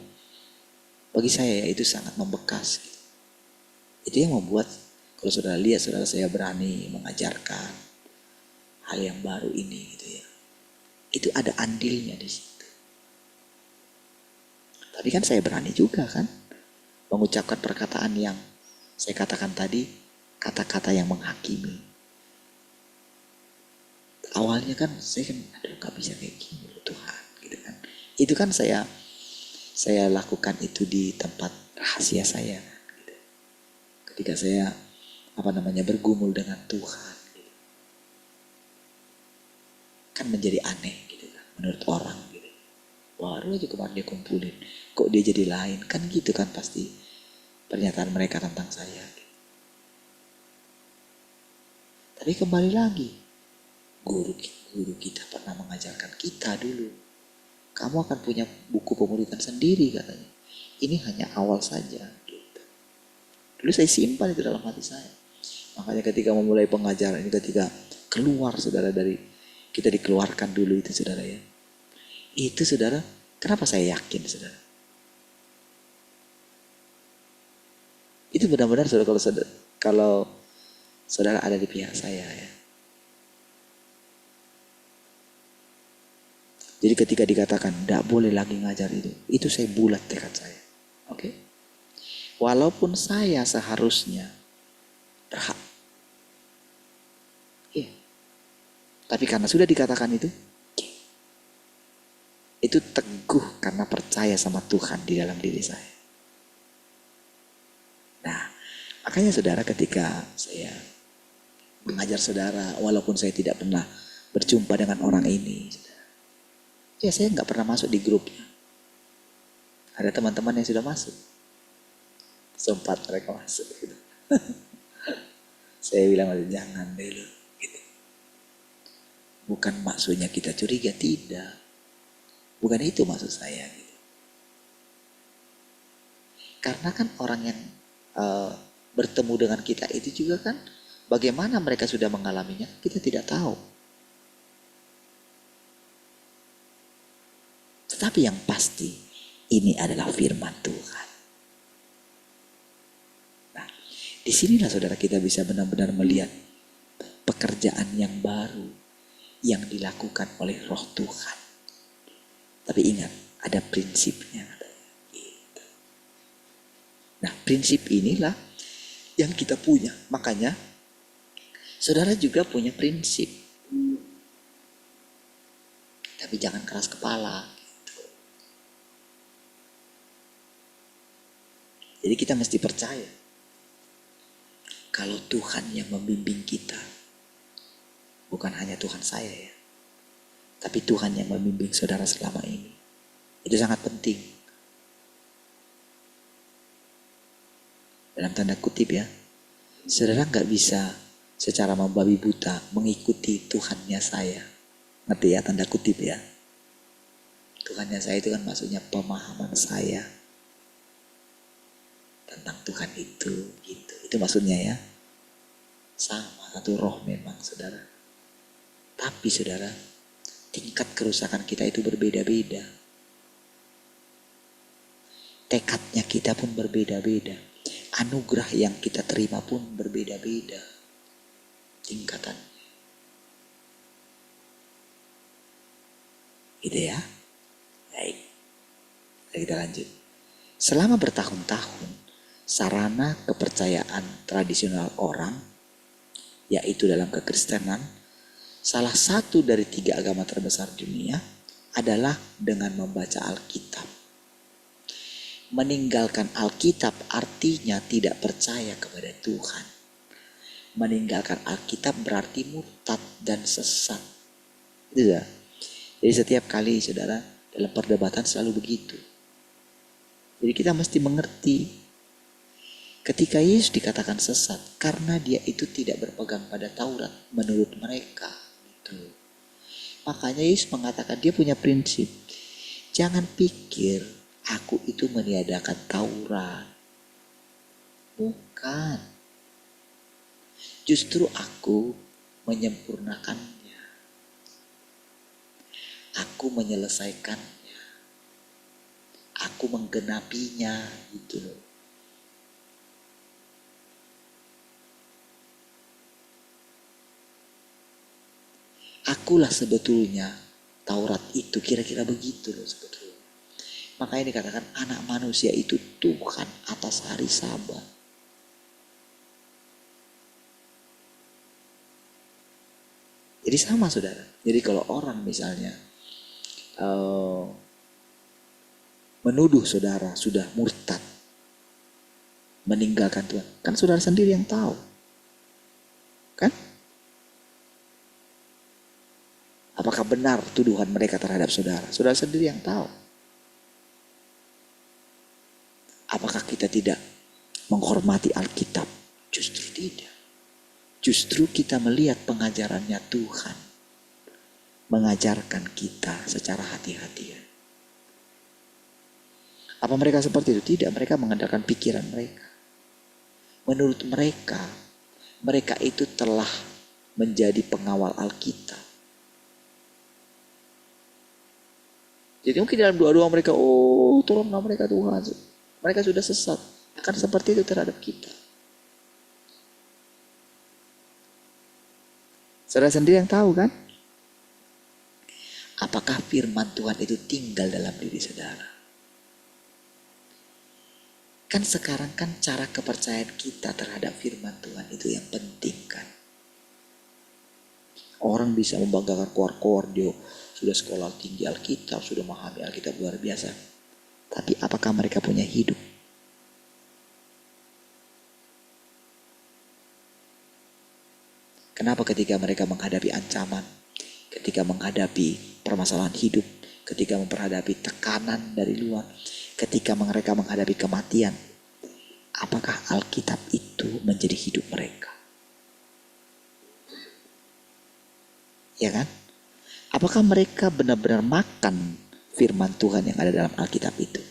bagi saya ya itu sangat membekas gitu. Itu yang membuat kalau saudara lihat saudara saya berani mengajarkan hal yang baru ini gitu ya. Itu ada andilnya di situ. Tapi kan saya berani juga kan mengucapkan perkataan yang saya katakan tadi, kata-kata yang menghakimi. Awalnya kan saya kan aduh gak bisa kayak gini Tuhan gitu kan. Itu kan saya lakukan itu di tempat rahasia saya gitu. Ketika saya bergumul dengan Tuhan gitu. Kan menjadi aneh gitu kan menurut orang gitu. Baru aja kemarin dia kumpulin, kok dia jadi lain kan gitu kan pasti pernyataan mereka tentang saya gitu. Tapi kembali lagi, guru kita pernah mengajarkan kita dulu, kamu akan punya buku pemuridan sendiri katanya. Ini hanya awal saja gitu. Dulu saya simpan itu dalam hati saya. Makanya ketika memulai pengajaran ini, ketika keluar saudara dari, kita dikeluarkan dulu itu saudara ya. Itu saudara, kenapa saya yakin saudara? Itu benar-benar saudara kalau saudara ada di pihak saya ya. Jadi ketika dikatakan tidak boleh lagi ngajar itu saya bulat tekad saya. Oke. Walaupun saya seharusnya berhak. Iya. Tapi karena sudah dikatakan itu teguh karena percaya sama Tuhan di dalam diri saya. Nah, makanya saudara ketika saya mengajar saudara, walaupun saya tidak pernah berjumpa dengan orang ini, ya saya nggak pernah masuk di grupnya. Ada teman-teman yang sudah masuk. Sempat mereka masuk gitu. Saya bilang jangan dulu gitu. Bukan maksudnya kita curiga, tidak. Bukan itu maksud saya. Gitu. Karena kan orang yang bertemu dengan kita itu juga kan bagaimana mereka sudah mengalaminya, kita tidak tahu. Tetapi yang pasti, ini adalah firman Tuhan. Nah, disinilah saudara kita bisa benar-benar melihat pekerjaan yang baru yang dilakukan oleh Roh Tuhan. Tapi ingat, ada prinsipnya. Gitu. Nah, prinsip inilah yang kita punya. Makanya, saudara juga punya prinsip. Tapi jangan keras kepala. Jadi kita mesti percaya kalau Tuhan yang membimbing kita, bukan hanya Tuhan saya ya, tapi Tuhan yang membimbing saudara selama ini. Itu sangat penting. Dalam tanda kutip ya, saudara gak bisa secara membabi buta mengikuti Tuhannya saya. Ngerti ya, tanda kutip ya. Tuhannya saya itu kan maksudnya pemahaman saya tentang Tuhan itu, gitu. Itu maksudnya ya. Sama, satu roh memang saudara. Tapi saudara, tingkat kerusakan kita itu berbeda-beda. Tekadnya kita pun berbeda-beda. Anugerah yang kita terima pun berbeda-beda tingkatannya. Gitu ya. Baik. Kita lanjut. Selama bertahun-tahun, sarana kepercayaan tradisional orang, yaitu dalam kekristenan, salah satu dari 3 agama terbesar dunia adalah dengan membaca Alkitab. Meninggalkan Alkitab artinya tidak percaya kepada Tuhan. Meninggalkan Alkitab berarti murtad dan sesat. Itu ya. Jadi setiap kali saudara dalam perdebatan selalu begitu. Jadi kita mesti mengerti ketika Yesus dikatakan sesat karena dia itu tidak berpegang pada Taurat menurut mereka. Gitu. Makanya Yesus mengatakan dia punya prinsip. Jangan pikir aku itu meniadakan Taurat. Bukan. Justru aku menyempurnakannya. Aku menyelesaikannya. Aku menggenapinya gitu loh. Akulah sebetulnya Taurat itu, kira-kira begitu loh sebetulnya. Makanya dikatakan anak manusia itu Tuhan atas hari Sabat. Jadi sama saudara. Jadi kalau orang misalnya menuduh saudara sudah murtad, meninggalkan Tuhan, kan saudara sendiri yang tahu. Kan? Apakah benar tuduhan mereka terhadap saudara? Saudara sendiri yang tahu. Apakah kita tidak menghormati Alkitab? Justru tidak. Justru kita melihat pengajarannya Tuhan. Mengajarkan kita secara hati-hatian. Apa mereka seperti itu? Tidak, mereka mengandalkan pikiran mereka. Menurut mereka, mereka itu telah menjadi pengawal Alkitab. Jadi mungkin dalam doa-doa mereka, oh tolonglah mereka Tuhan. Mereka sudah sesat. Akan seperti itu terhadap kita. Saudara sendiri yang tahu kan? Apakah firman Tuhan itu tinggal dalam diri saudara? Kan sekarang kan cara kepercayaan kita terhadap firman Tuhan itu yang penting kan. Orang bisa membanggakan keluar-keluar dia sudah sekolah tinggi Alkitab, sudah memahami Alkitab luar biasa. Tapi apakah mereka punya hidup? Kenapa ketika mereka menghadapi ancaman, ketika menghadapi permasalahan hidup, ketika menghadapi tekanan dari luar, ketika mereka menghadapi kematian, apakah Alkitab itu menjadi hidup mereka? Ya kan? Apakah mereka benar-benar makan firman Tuhan yang ada dalam Alkitab itu?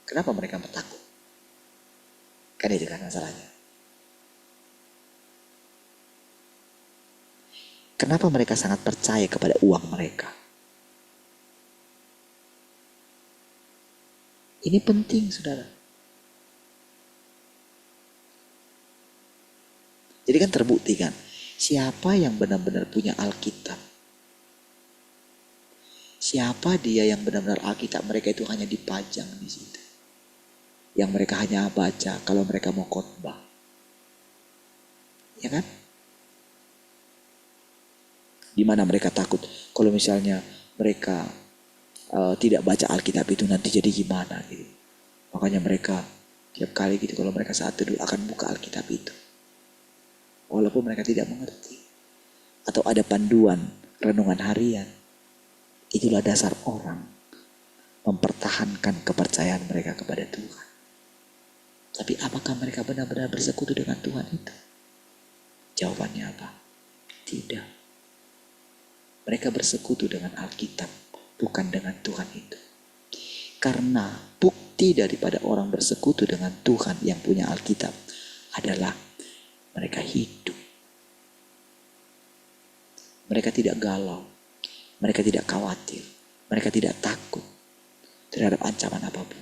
Kenapa mereka takut? Kan itu kan masalahnya. Kenapa mereka sangat percaya kepada uang mereka? Ini penting, saudara. Jadi kan terbukti kan, siapa yang benar-benar punya Alkitab? Siapa dia yang benar-benar Alkitab mereka itu hanya dipajang di situ. Yang mereka hanya baca kalau mereka mau khotbah. Ya kan? Di mana mereka takut kalau misalnya mereka tidak baca Alkitab itu nanti jadi gimana gitu. Makanya mereka tiap kali gitu kalau mereka saat teduh akan buka Alkitab itu. Walaupun mereka tidak mengerti. Atau ada panduan renungan harian. Itulah dasar orang mempertahankan kepercayaan mereka kepada Tuhan. Tapi apakah mereka benar-benar bersekutu dengan Tuhan itu? Jawabannya apa? Tidak. Mereka bersekutu dengan Alkitab, bukan dengan Tuhan itu. Karena bukti daripada orang bersekutu dengan Tuhan yang punya Alkitab adalah mereka hidup. Mereka tidak galau. Mereka tidak khawatir. Mereka tidak takut terhadap ancaman apapun.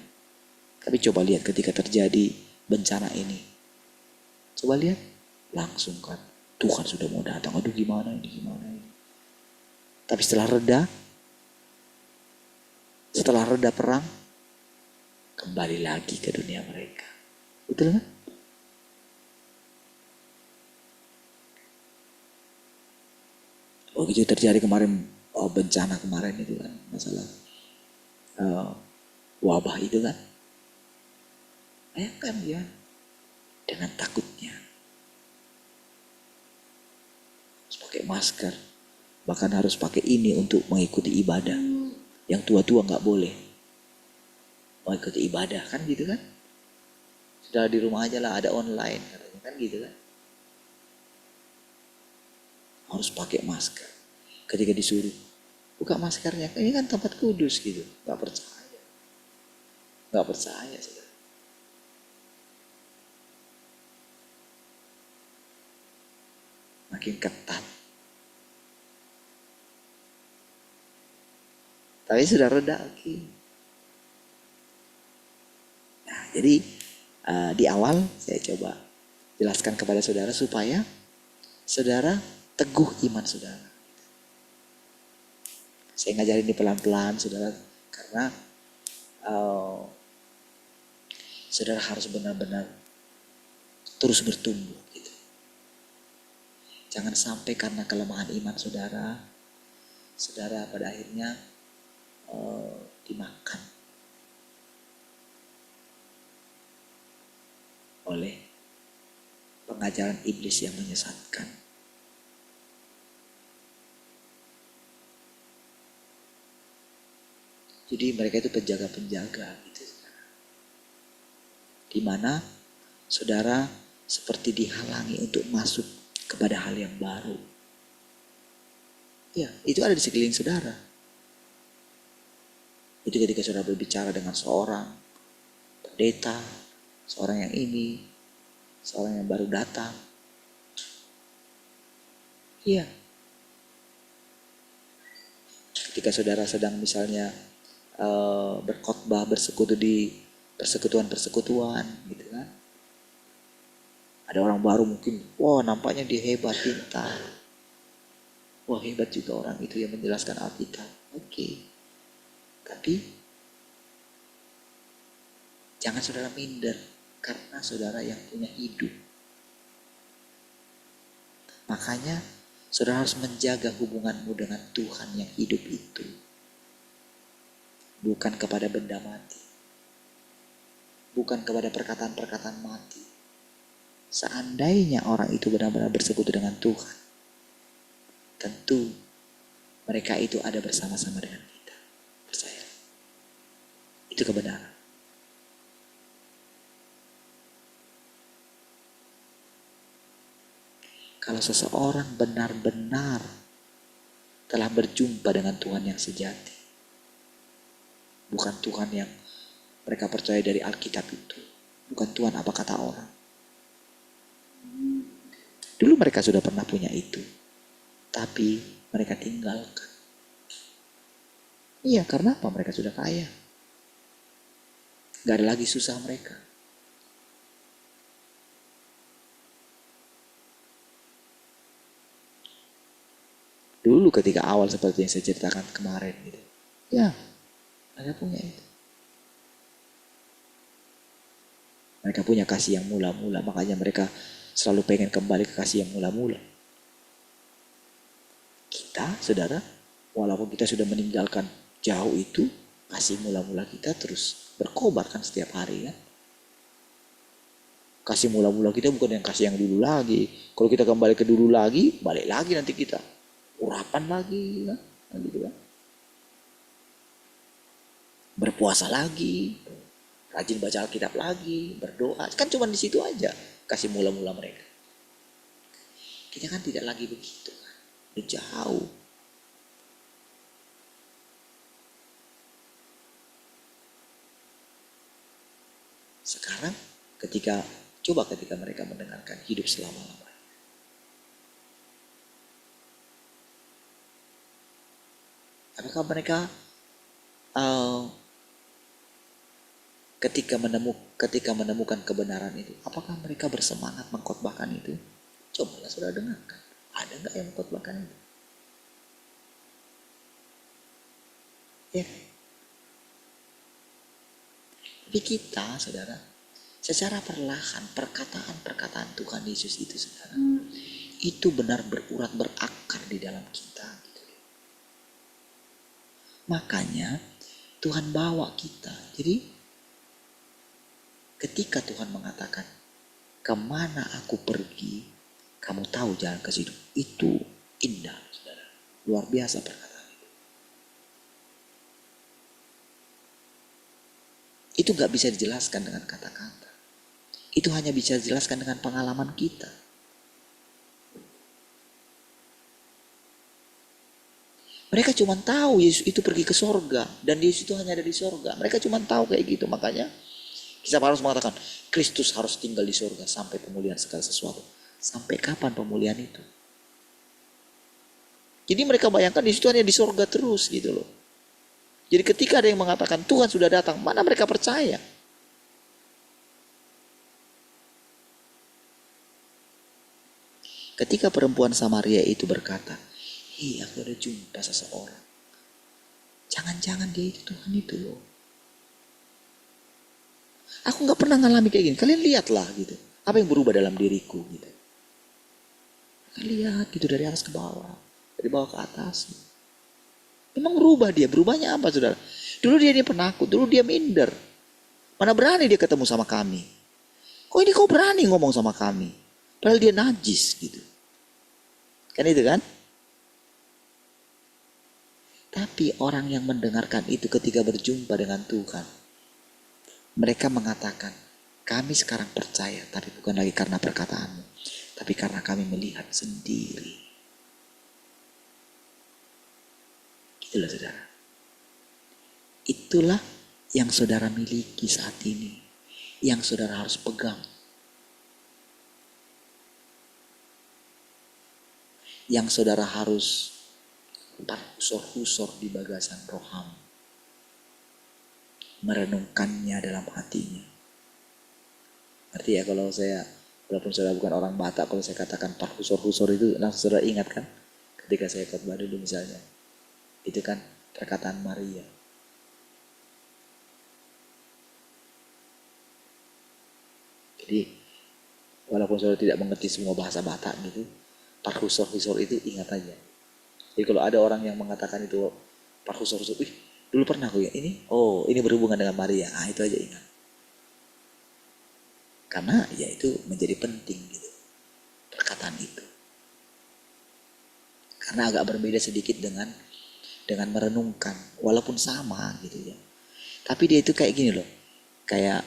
Tapi coba lihat ketika terjadi bencana ini. Coba lihat. Langsung kan. Tuhan sudah mau datang. Aduh gimana ini. Tapi setelah reda perang. Kembali lagi ke dunia mereka. Betul kan? Oh gitu terjadi kemarin. Bencana kemarin itu kan. Masalah wabah itu kan. Bayangkan ya. Dengan takutnya. Harus pakai masker. Bahkan harus pakai ini untuk mengikuti ibadah. Yang tua-tua gak boleh mengikuti ibadah kan gitu kan. Sudah di rumah aja lah ada online katanya kan gitu kan. Harus pakai masker. Ketika disuruh buka maskernya. Ini kan tempat kudus gitu. Gak percaya. Gak percaya saudara. Makin ketat. Tapi sudah reda lagi. Nah, jadi di awal saya coba jelaskan kepada saudara supaya saudara teguh iman saudara. Saya ngajarin ini pelan-pelan saudara karena saudara harus benar-benar terus bertumbuh gitu. Jangan sampai karena kelemahan iman saudara pada akhirnya dimakan oleh pengajaran iblis yang menyesatkan. Jadi mereka itu penjaga-penjaga gitu. Di mana saudara seperti dihalangi untuk masuk kepada hal yang baru. Ya, itu ada di sekeliling saudara. Itu ketika saudara berbicara dengan seorang pendeta, seorang yang ini, seorang yang baru datang. Iya. Ketika saudara sedang misalnya berkhotbah, bersekutu di persekutuan-persekutuan gitu kan. Ada orang baru mungkin, wah nampaknya dia hebat, pintar. Wah hebat juga orang itu yang menjelaskan Alkitab. Oke. Tapi jangan saudara minder karena saudara yang punya hidup. Makanya saudara harus menjaga hubunganmu dengan Tuhan yang hidup itu. Bukan kepada benda mati. Bukan kepada perkataan-perkataan mati. Seandainya orang itu benar-benar bersekutu dengan Tuhan, tentu mereka itu ada bersama-sama dengan kita. Percaya. Itu kebenaran. Kalau seseorang benar-benar telah berjumpa dengan Tuhan yang sejati. Bukan Tuhan yang mereka percaya dari Alkitab itu. Bukan Tuhan apa kata orang. Dulu mereka sudah pernah punya itu. Tapi mereka tinggalkan. Iya, karena apa? Mereka sudah kaya. Gak ada lagi susah mereka. Dulu ketika awal seperti yang saya ceritakan kemarin gitu. Ya, mereka punya itu. Mereka punya kasih yang mula-mula, makanya mereka selalu pengen kembali ke kasih yang mula-mula. Kita, saudara, walaupun kita sudah meninggalkan jauh itu, kasih mula-mula kita terus berkobar kan setiap hari kan. Kasih mula-mula kita bukan yang kasih yang dulu lagi. Kalau kita kembali ke dulu lagi, balik lagi nanti kita. Urapan lagi kan. Gitu kan. Berpuasa lagi. Rajin baca Alkitab lagi. Berdoa. Kan cuma di situ aja kasih mula-mula mereka. Kita kan tidak lagi begitu kan. Udah jauh. Sekarang ketika mereka mendengarkan hidup selama-lamanya. Apakah mereka ketika menemukan kebenaran itu, apakah mereka bersemangat mengkhotbahkan itu? Cobalah saudara dengarkan. Ada nggak yang mengkhotbahkan itu? Ya. Tapi kita, saudara, secara perlahan perkataan Tuhan Yesus itu, saudara, itu benar berurat berakar di dalam kita. Gitu. Makanya Tuhan bawa kita. Jadi ketika Tuhan mengatakan, kemana aku pergi, kamu tahu jalan ke situ. Itu indah, saudara. Luar biasa perkataan itu. Itu gak bisa dijelaskan dengan kata-kata. Itu hanya bisa dijelaskan dengan pengalaman kita. Mereka cuma tahu Yesus itu pergi ke sorga. Dan Yesus itu hanya ada di sorga. Mereka cuma tahu kayak gitu. Makanya Kisah Paulus mengatakan, Kristus harus tinggal di sorga sampai pemulihan segala sesuatu. Sampai kapan pemulihan itu? Jadi mereka bayangkan di situ hanya di sorga terus gitu loh. Jadi ketika ada yang mengatakan Tuhan sudah datang, mana mereka percaya? Ketika perempuan Samaria itu berkata, "Hei, aku ada jumpa seseorang. Jangan-jangan dia itu Tuhan itu loh. Aku gak pernah ngalami kayak gini. Kalian lihatlah gitu. Apa yang berubah dalam diriku gitu. Kalian lihat gitu dari atas ke bawah. Dari bawah ke atas. Memang berubah dia. Berubahnya apa saudara? Dulu dia penakut. Dulu dia minder. Mana berani dia ketemu sama kami. Kok ini kau berani ngomong sama kami? Padahal dia najis gitu. Kan itu kan? Tapi orang yang mendengarkan itu ketika berjumpa dengan Tuhan, mereka mengatakan, kami sekarang percaya, tapi bukan lagi karena perkataanmu, tapi karena kami melihat sendiri. Itulah saudara. Itulah yang saudara miliki saat ini, yang saudara harus pegang. Yang saudara harus husor-husor di bagasan roham. Merenungkannya dalam hatinya. Arti ya kalau saya, walaupun saudara bukan orang Batak, kalau saya katakan parhusor-husor itu langsung saudara ingat kan? Ketika saya khotbah dulu misalnya. Itu kan perkataan Maria. Jadi walaupun saudara tidak mengerti semua bahasa Batak gitu, parhusor-husor itu ingat aja. Jadi kalau ada orang yang mengatakan itu parhusor-husor, dulu pernah aku ya ini, ini berhubungan dengan Maria. Itu aja ingat. Karena ya itu menjadi penting gitu. Perkataan itu. Karena agak berbeda sedikit dengan merenungkan. Walaupun sama gitu ya. Tapi dia itu kayak gini loh. Kayak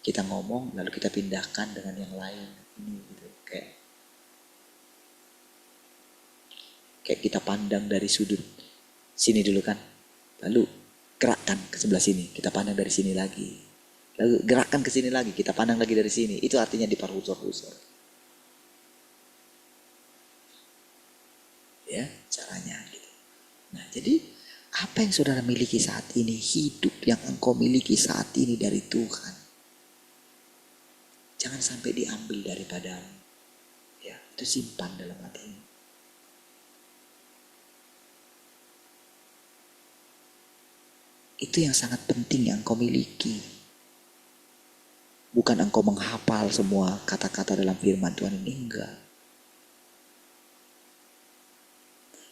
kita ngomong lalu kita pindahkan dengan yang lain. Ini gitu. Kayak Kayak kita pandang dari sudut sini dulu kan. Lalu gerakkan ke sebelah sini, kita pandang dari sini lagi. Lalu gerakkan ke sini lagi, kita pandang lagi dari sini. Itu artinya diperhusor-husor. Ya, caranya gitu. Nah, jadi apa yang saudara miliki saat ini, hidup yang engkau miliki saat ini dari Tuhan, jangan sampai diambil daripadamu. Ya, itu simpan dalam hatimu. Itu yang sangat penting yang engkau miliki. Bukan engkau menghafal semua kata-kata dalam firman Tuhan ini, enggak.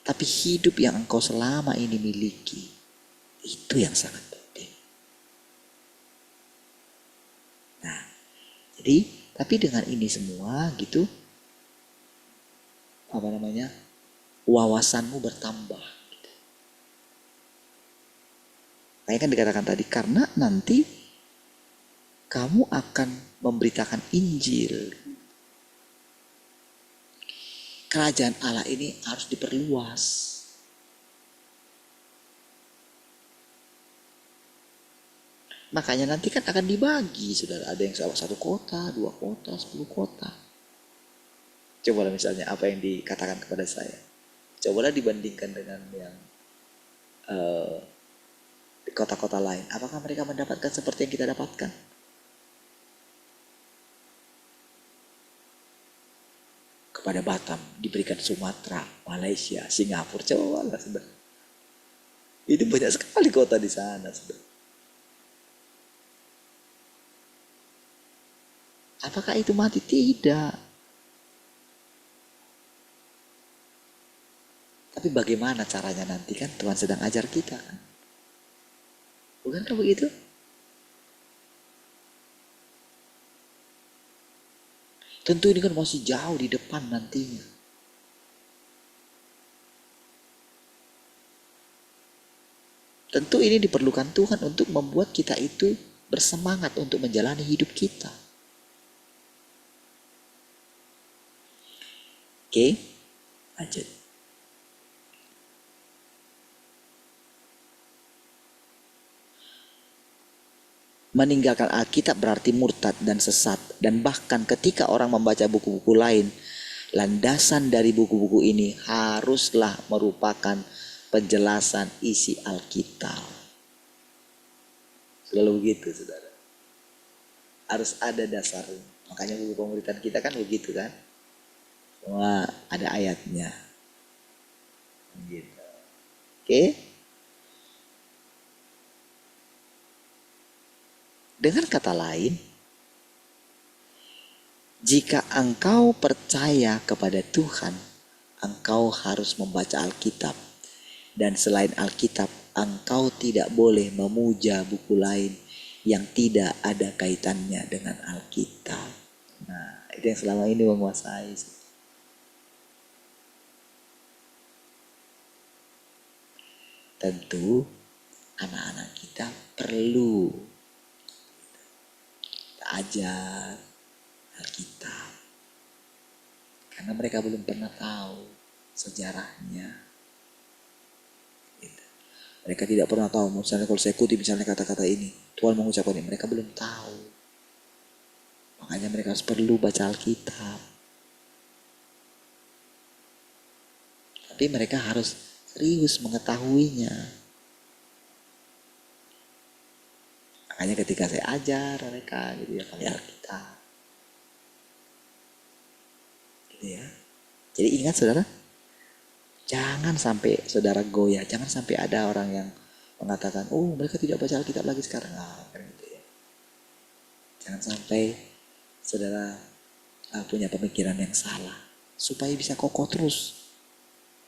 Tapi hidup yang engkau selama ini miliki, itu yang sangat penting. Nah, jadi tapi dengan ini semua gitu, wawasanmu bertambah. Gitu. Kayak kan dikatakan tadi, karena nanti kamu akan memberitakan Injil. Kerajaan Allah ini harus diperluas. Makanya nanti kan akan dibagi, saudara. Ada yang 1 kota, 2 kota, 10 kota. Cobalah misalnya apa yang dikatakan kepada saya. Cobalah dibandingkan dengan yang di kota-kota lain. Apakah mereka mendapatkan seperti yang kita dapatkan? Kepada Batam diberikan Sumatera, Malaysia, Singapura. Cobalah, saudara. Ini banyak sekali kota di sana, saudara. Apakah itu mati? Tidak. Tapi bagaimana caranya nanti kan Tuhan sedang ajar kita kan? Bukankah begitu? Tentu ini kan masih jauh di depan nantinya. Tentu ini diperlukan Tuhan untuk membuat kita itu bersemangat untuk menjalani hidup kita. Oke, lanjut. Meninggalkan Alkitab berarti murtad dan sesat. Dan bahkan ketika orang membaca buku-buku lain, landasan dari buku-buku ini haruslah merupakan penjelasan isi Alkitab. Selalu begitu, saudara. Harus ada dasarnya. Makanya buku pemberitaan kita kan begitu kan. Semua ada ayatnya. Gitu. Oke. Dengan kata lain, jika engkau percaya kepada Tuhan, engkau harus membaca Alkitab. Dan selain Alkitab, engkau tidak boleh memuja buku lain yang tidak ada kaitannya dengan Alkitab. Nah, itu yang selama ini menguasai. Tentu anak-anak kita perlu ajar Alkitab. Karena mereka belum pernah tahu sejarahnya. Gitu. Mereka tidak pernah tahu, misalnya kalau saya kutip misalnya kata-kata ini, Tuhan mengucapkan ini, mereka belum tahu. Makanya mereka harus perlu baca Alkitab. Tapi mereka harus serius mengetahuinya. Makanya ketika saya ajar mereka gitu ya, pakai Alkitab. Gitu ya. Jadi ingat saudara, jangan sampai saudara goyah, jangan sampai ada orang yang mengatakan, oh mereka tidak baca Alkitab lagi sekarang. Nah, gitu ya. Jangan sampai saudara punya pemikiran yang salah, supaya bisa kokoh terus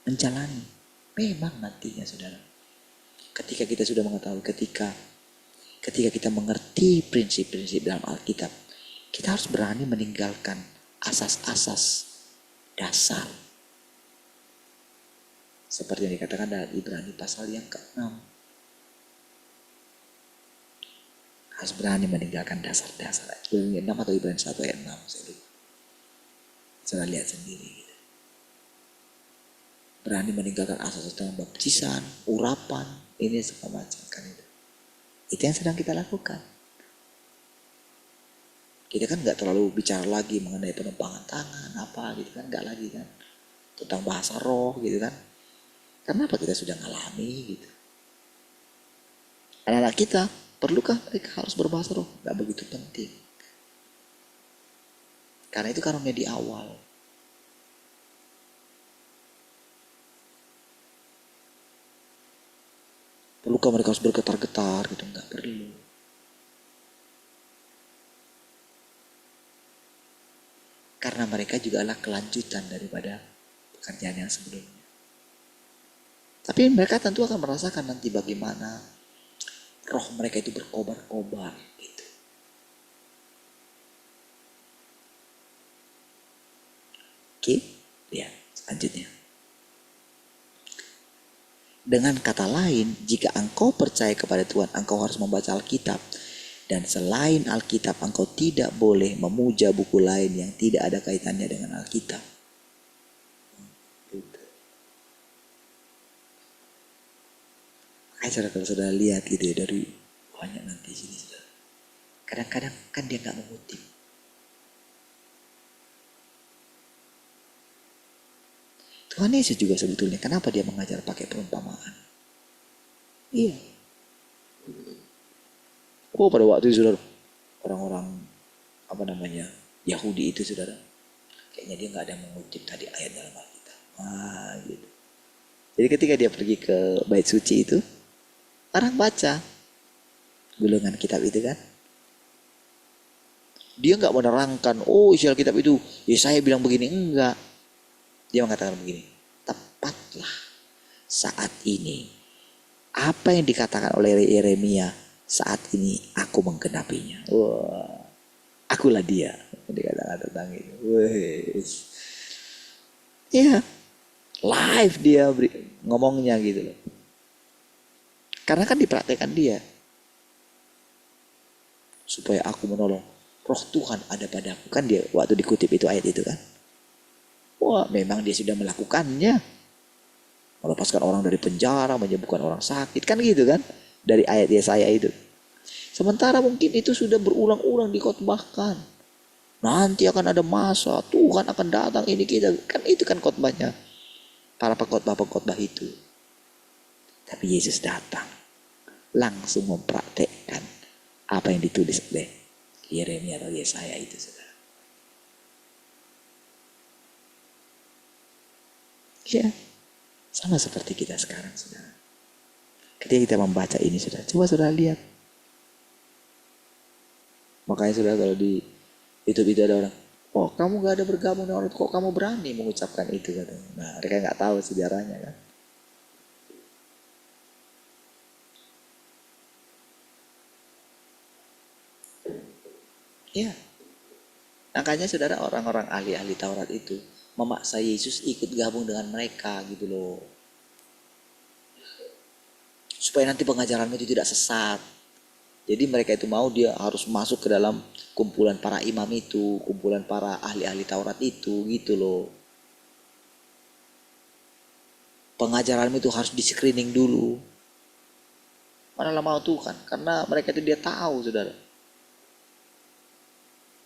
menjalani. Memang nantinya saudara, ketika kita sudah mengetahui, ketika kita mengerti prinsip-prinsip dalam Alkitab, kita harus berani meninggalkan asas-asas dasar. Seperti yang dikatakan dalam Ibrani pasal yang ke-6. Harus berani meninggalkan dasar-dasar. Ibrani 6 atau Ibrani 1 ayat 6. Saya lihat sendiri. berani meninggalkan asas tentang baptisan, urapan, ini segala macam kan itu. Itu yang sedang kita lakukan. Kita kan nggak terlalu bicara lagi mengenai penumpangan tangan apa gitu kan, nggak lagi kan, tentang bahasa roh gitu kan. Kenapa kita sudah ngalami gitu. Anak-anak kita, perlukah mereka harus berbahasa roh? Nggak begitu penting. Karena itu karunia di awal. Perlukah mereka harus bergetar-getar gitu? Nggak perlu. Karena mereka juga adalah kelanjutan daripada pekerjaan yang sebelumnya. Tapi mereka tentu akan merasakan nanti bagaimana roh mereka itu berkobar-kobar gitu. Oke, lihat selanjutnya. Dengan kata lain, jika engkau percaya kepada Tuhan, engkau harus membaca Alkitab. Dan selain Alkitab, engkau tidak boleh memuja buku lain yang tidak ada kaitannya dengan Alkitab. Makanya kalau saudara lihat gitu ya, dari banyak nanti sini saudara. Kadang-kadang kan dia nggak mengutip. Tuhan Yesus juga sebetulnya, kenapa dia mengajar pakai perumpamaan? Iya. Oh, pada waktu itu saudara, orang-orang Yahudi itu saudara, kayaknya dia nggak ada mengutip tadi ayat dalam Alkitab. Gitu. Jadi ketika dia pergi ke bait suci itu, orang baca gulungan kitab itu kan. Dia nggak menerangkan, oh isi Alkitab itu, Yesaya bilang begini, enggak. Dia mengatakan begini, tepatlah saat ini apa yang dikatakan oleh Yeremia, saat ini aku menggenapinya. Wah, akulah dia. Dikatakan tentang itu. Wih. Ya, live dia ngomongnya gitu loh. Karena kan dipraktekkan dia. Supaya aku menolong. Roh Tuhan ada padaku. Kan dia waktu dikutip itu ayat itu kan. Wah, memang dia sudah melakukannya. Melepaskan orang dari penjara, menyembuhkan orang sakit. Kan gitu kan. Dari ayat Yesaya itu. Sementara mungkin itu sudah berulang-ulang dikhotbahkan. Nanti akan ada masa, Tuhan akan datang ini kita. Kan itu kan khotbahnya. Para pengkhotbah-pengkhotbah itu. Tapi Yesus datang. Langsung mempraktekkan apa yang ditulis oleh Yeremia atau Yesaya itu saudara. Ya, sama seperti kita sekarang saudara. Ketika kita membaca ini saudara, coba saudara lihat. Makanya saudara kalau di YouTube itu ada orang, oh kamu gak ada bergabung dengan orang, kok kamu berani mengucapkan itu katanya. Nah mereka gak tahu sejarahnya kan. Ya, makanya saudara orang-orang ahli-ahli Taurat itu memaksa Yesus ikut gabung dengan mereka gitu loh. Supaya nanti pengajaranmu itu tidak sesat. Jadi mereka itu mau dia harus masuk ke dalam kumpulan para imam itu, kumpulan para ahli-ahli Taurat itu gitu loh. Pengajaranmu itu harus di screening dulu. Manalah mau Tuhan, karena mereka itu dia tahu saudara.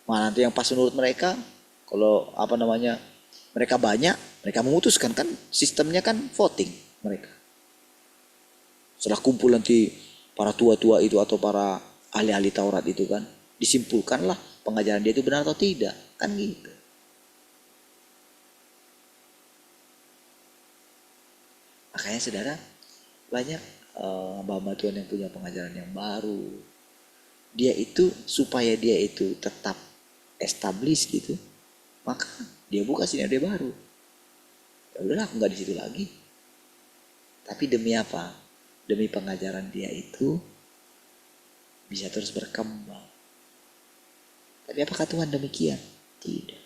Mana nanti yang pas menurut mereka, kalau mereka banyak, mereka memutuskan kan sistemnya kan voting mereka. Setelah kumpul nanti para tua-tua itu atau para ahli-ahli Taurat itu kan, disimpulkanlah pengajaran dia itu benar atau tidak, kan gitu. Makanya saudara, banyak hamba Tuhan yang punya pengajaran yang baru. Dia itu supaya dia itu tetap establish gitu, maka dia buka sinode baru. Ya udahlah, aku nggak di situ lagi. Tapi demi apa? Demi pengajaran dia itu bisa terus berkembang. Tapi apakah Tuhan demikian? Tidak.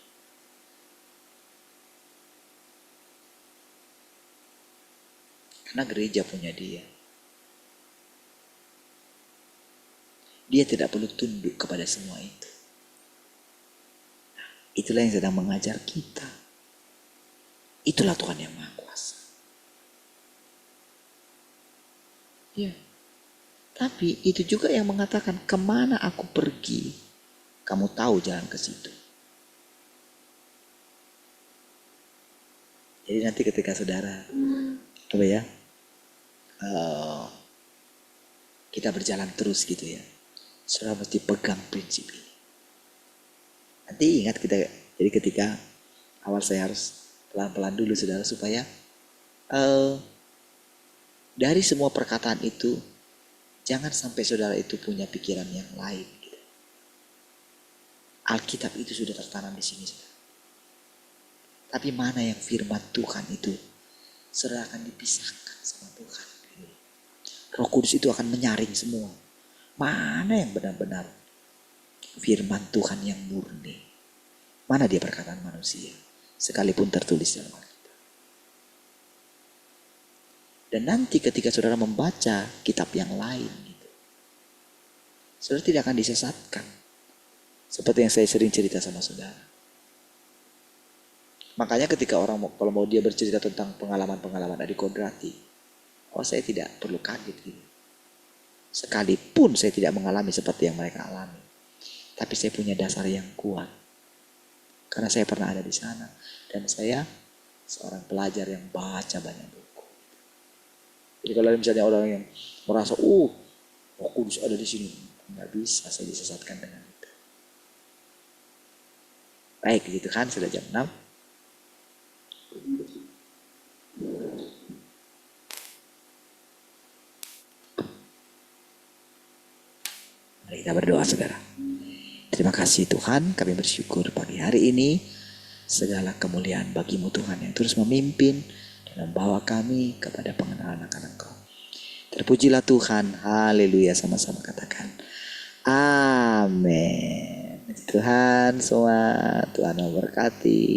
Karena gereja punya dia. Dia tidak perlu tunduk kepada semua itu. Itulah yang sedang mengajar kita. Itulah Tuhan yang Maha Kuasa. Ya. Tapi itu juga yang mengatakan, kemana aku pergi, kamu tahu jalan ke situ. Jadi nanti ketika saudara, apa ya, kita berjalan terus gitu ya, saudara mesti pegang prinsip ini. Nanti ingat kita, jadi ketika awal saya harus pelan-pelan dulu saudara, supaya dari semua perkataan itu jangan sampai saudara itu punya pikiran yang lain. Gitu. Alkitab itu sudah tertanam di sini, saudara. Tapi mana yang firman Tuhan itu, saudara akan dipisahkan sama Tuhan. Gitu. Roh Kudus itu akan menyaring semua. Mana yang benar-benar firman Tuhan yang murni. Mana dia perkataan manusia. Sekalipun tertulis dalam Alkitab. Dan nanti ketika saudara membaca kitab yang lain. Gitu, saudara tidak akan disesatkan. Seperti yang saya sering cerita sama saudara. Makanya ketika orang kalau mau dia bercerita tentang pengalaman-pengalaman Adi Kodrati. Saya tidak perlu kaget gitu. Sekalipun saya tidak mengalami seperti yang mereka alami. Tapi saya punya dasar yang kuat. Karena saya pernah ada di sana. Dan saya seorang pelajar yang baca banyak buku. Jadi kalau misalnya orang yang merasa, Roh Kudus ada di sini. Nggak bisa saya disesatkan dengan itu. Baik, gitu kan. Sudah jam 6. Mari kita berdoa saudara. Terima kasih Tuhan, kami bersyukur pagi hari ini. Segala kemuliaan bagimu Tuhan yang terus memimpin dan membawa kami kepada pengenalan akan Engkau. Terpujilah Tuhan, haleluya, sama-sama katakan amin. Tuhan semua, Tuhan memberkati.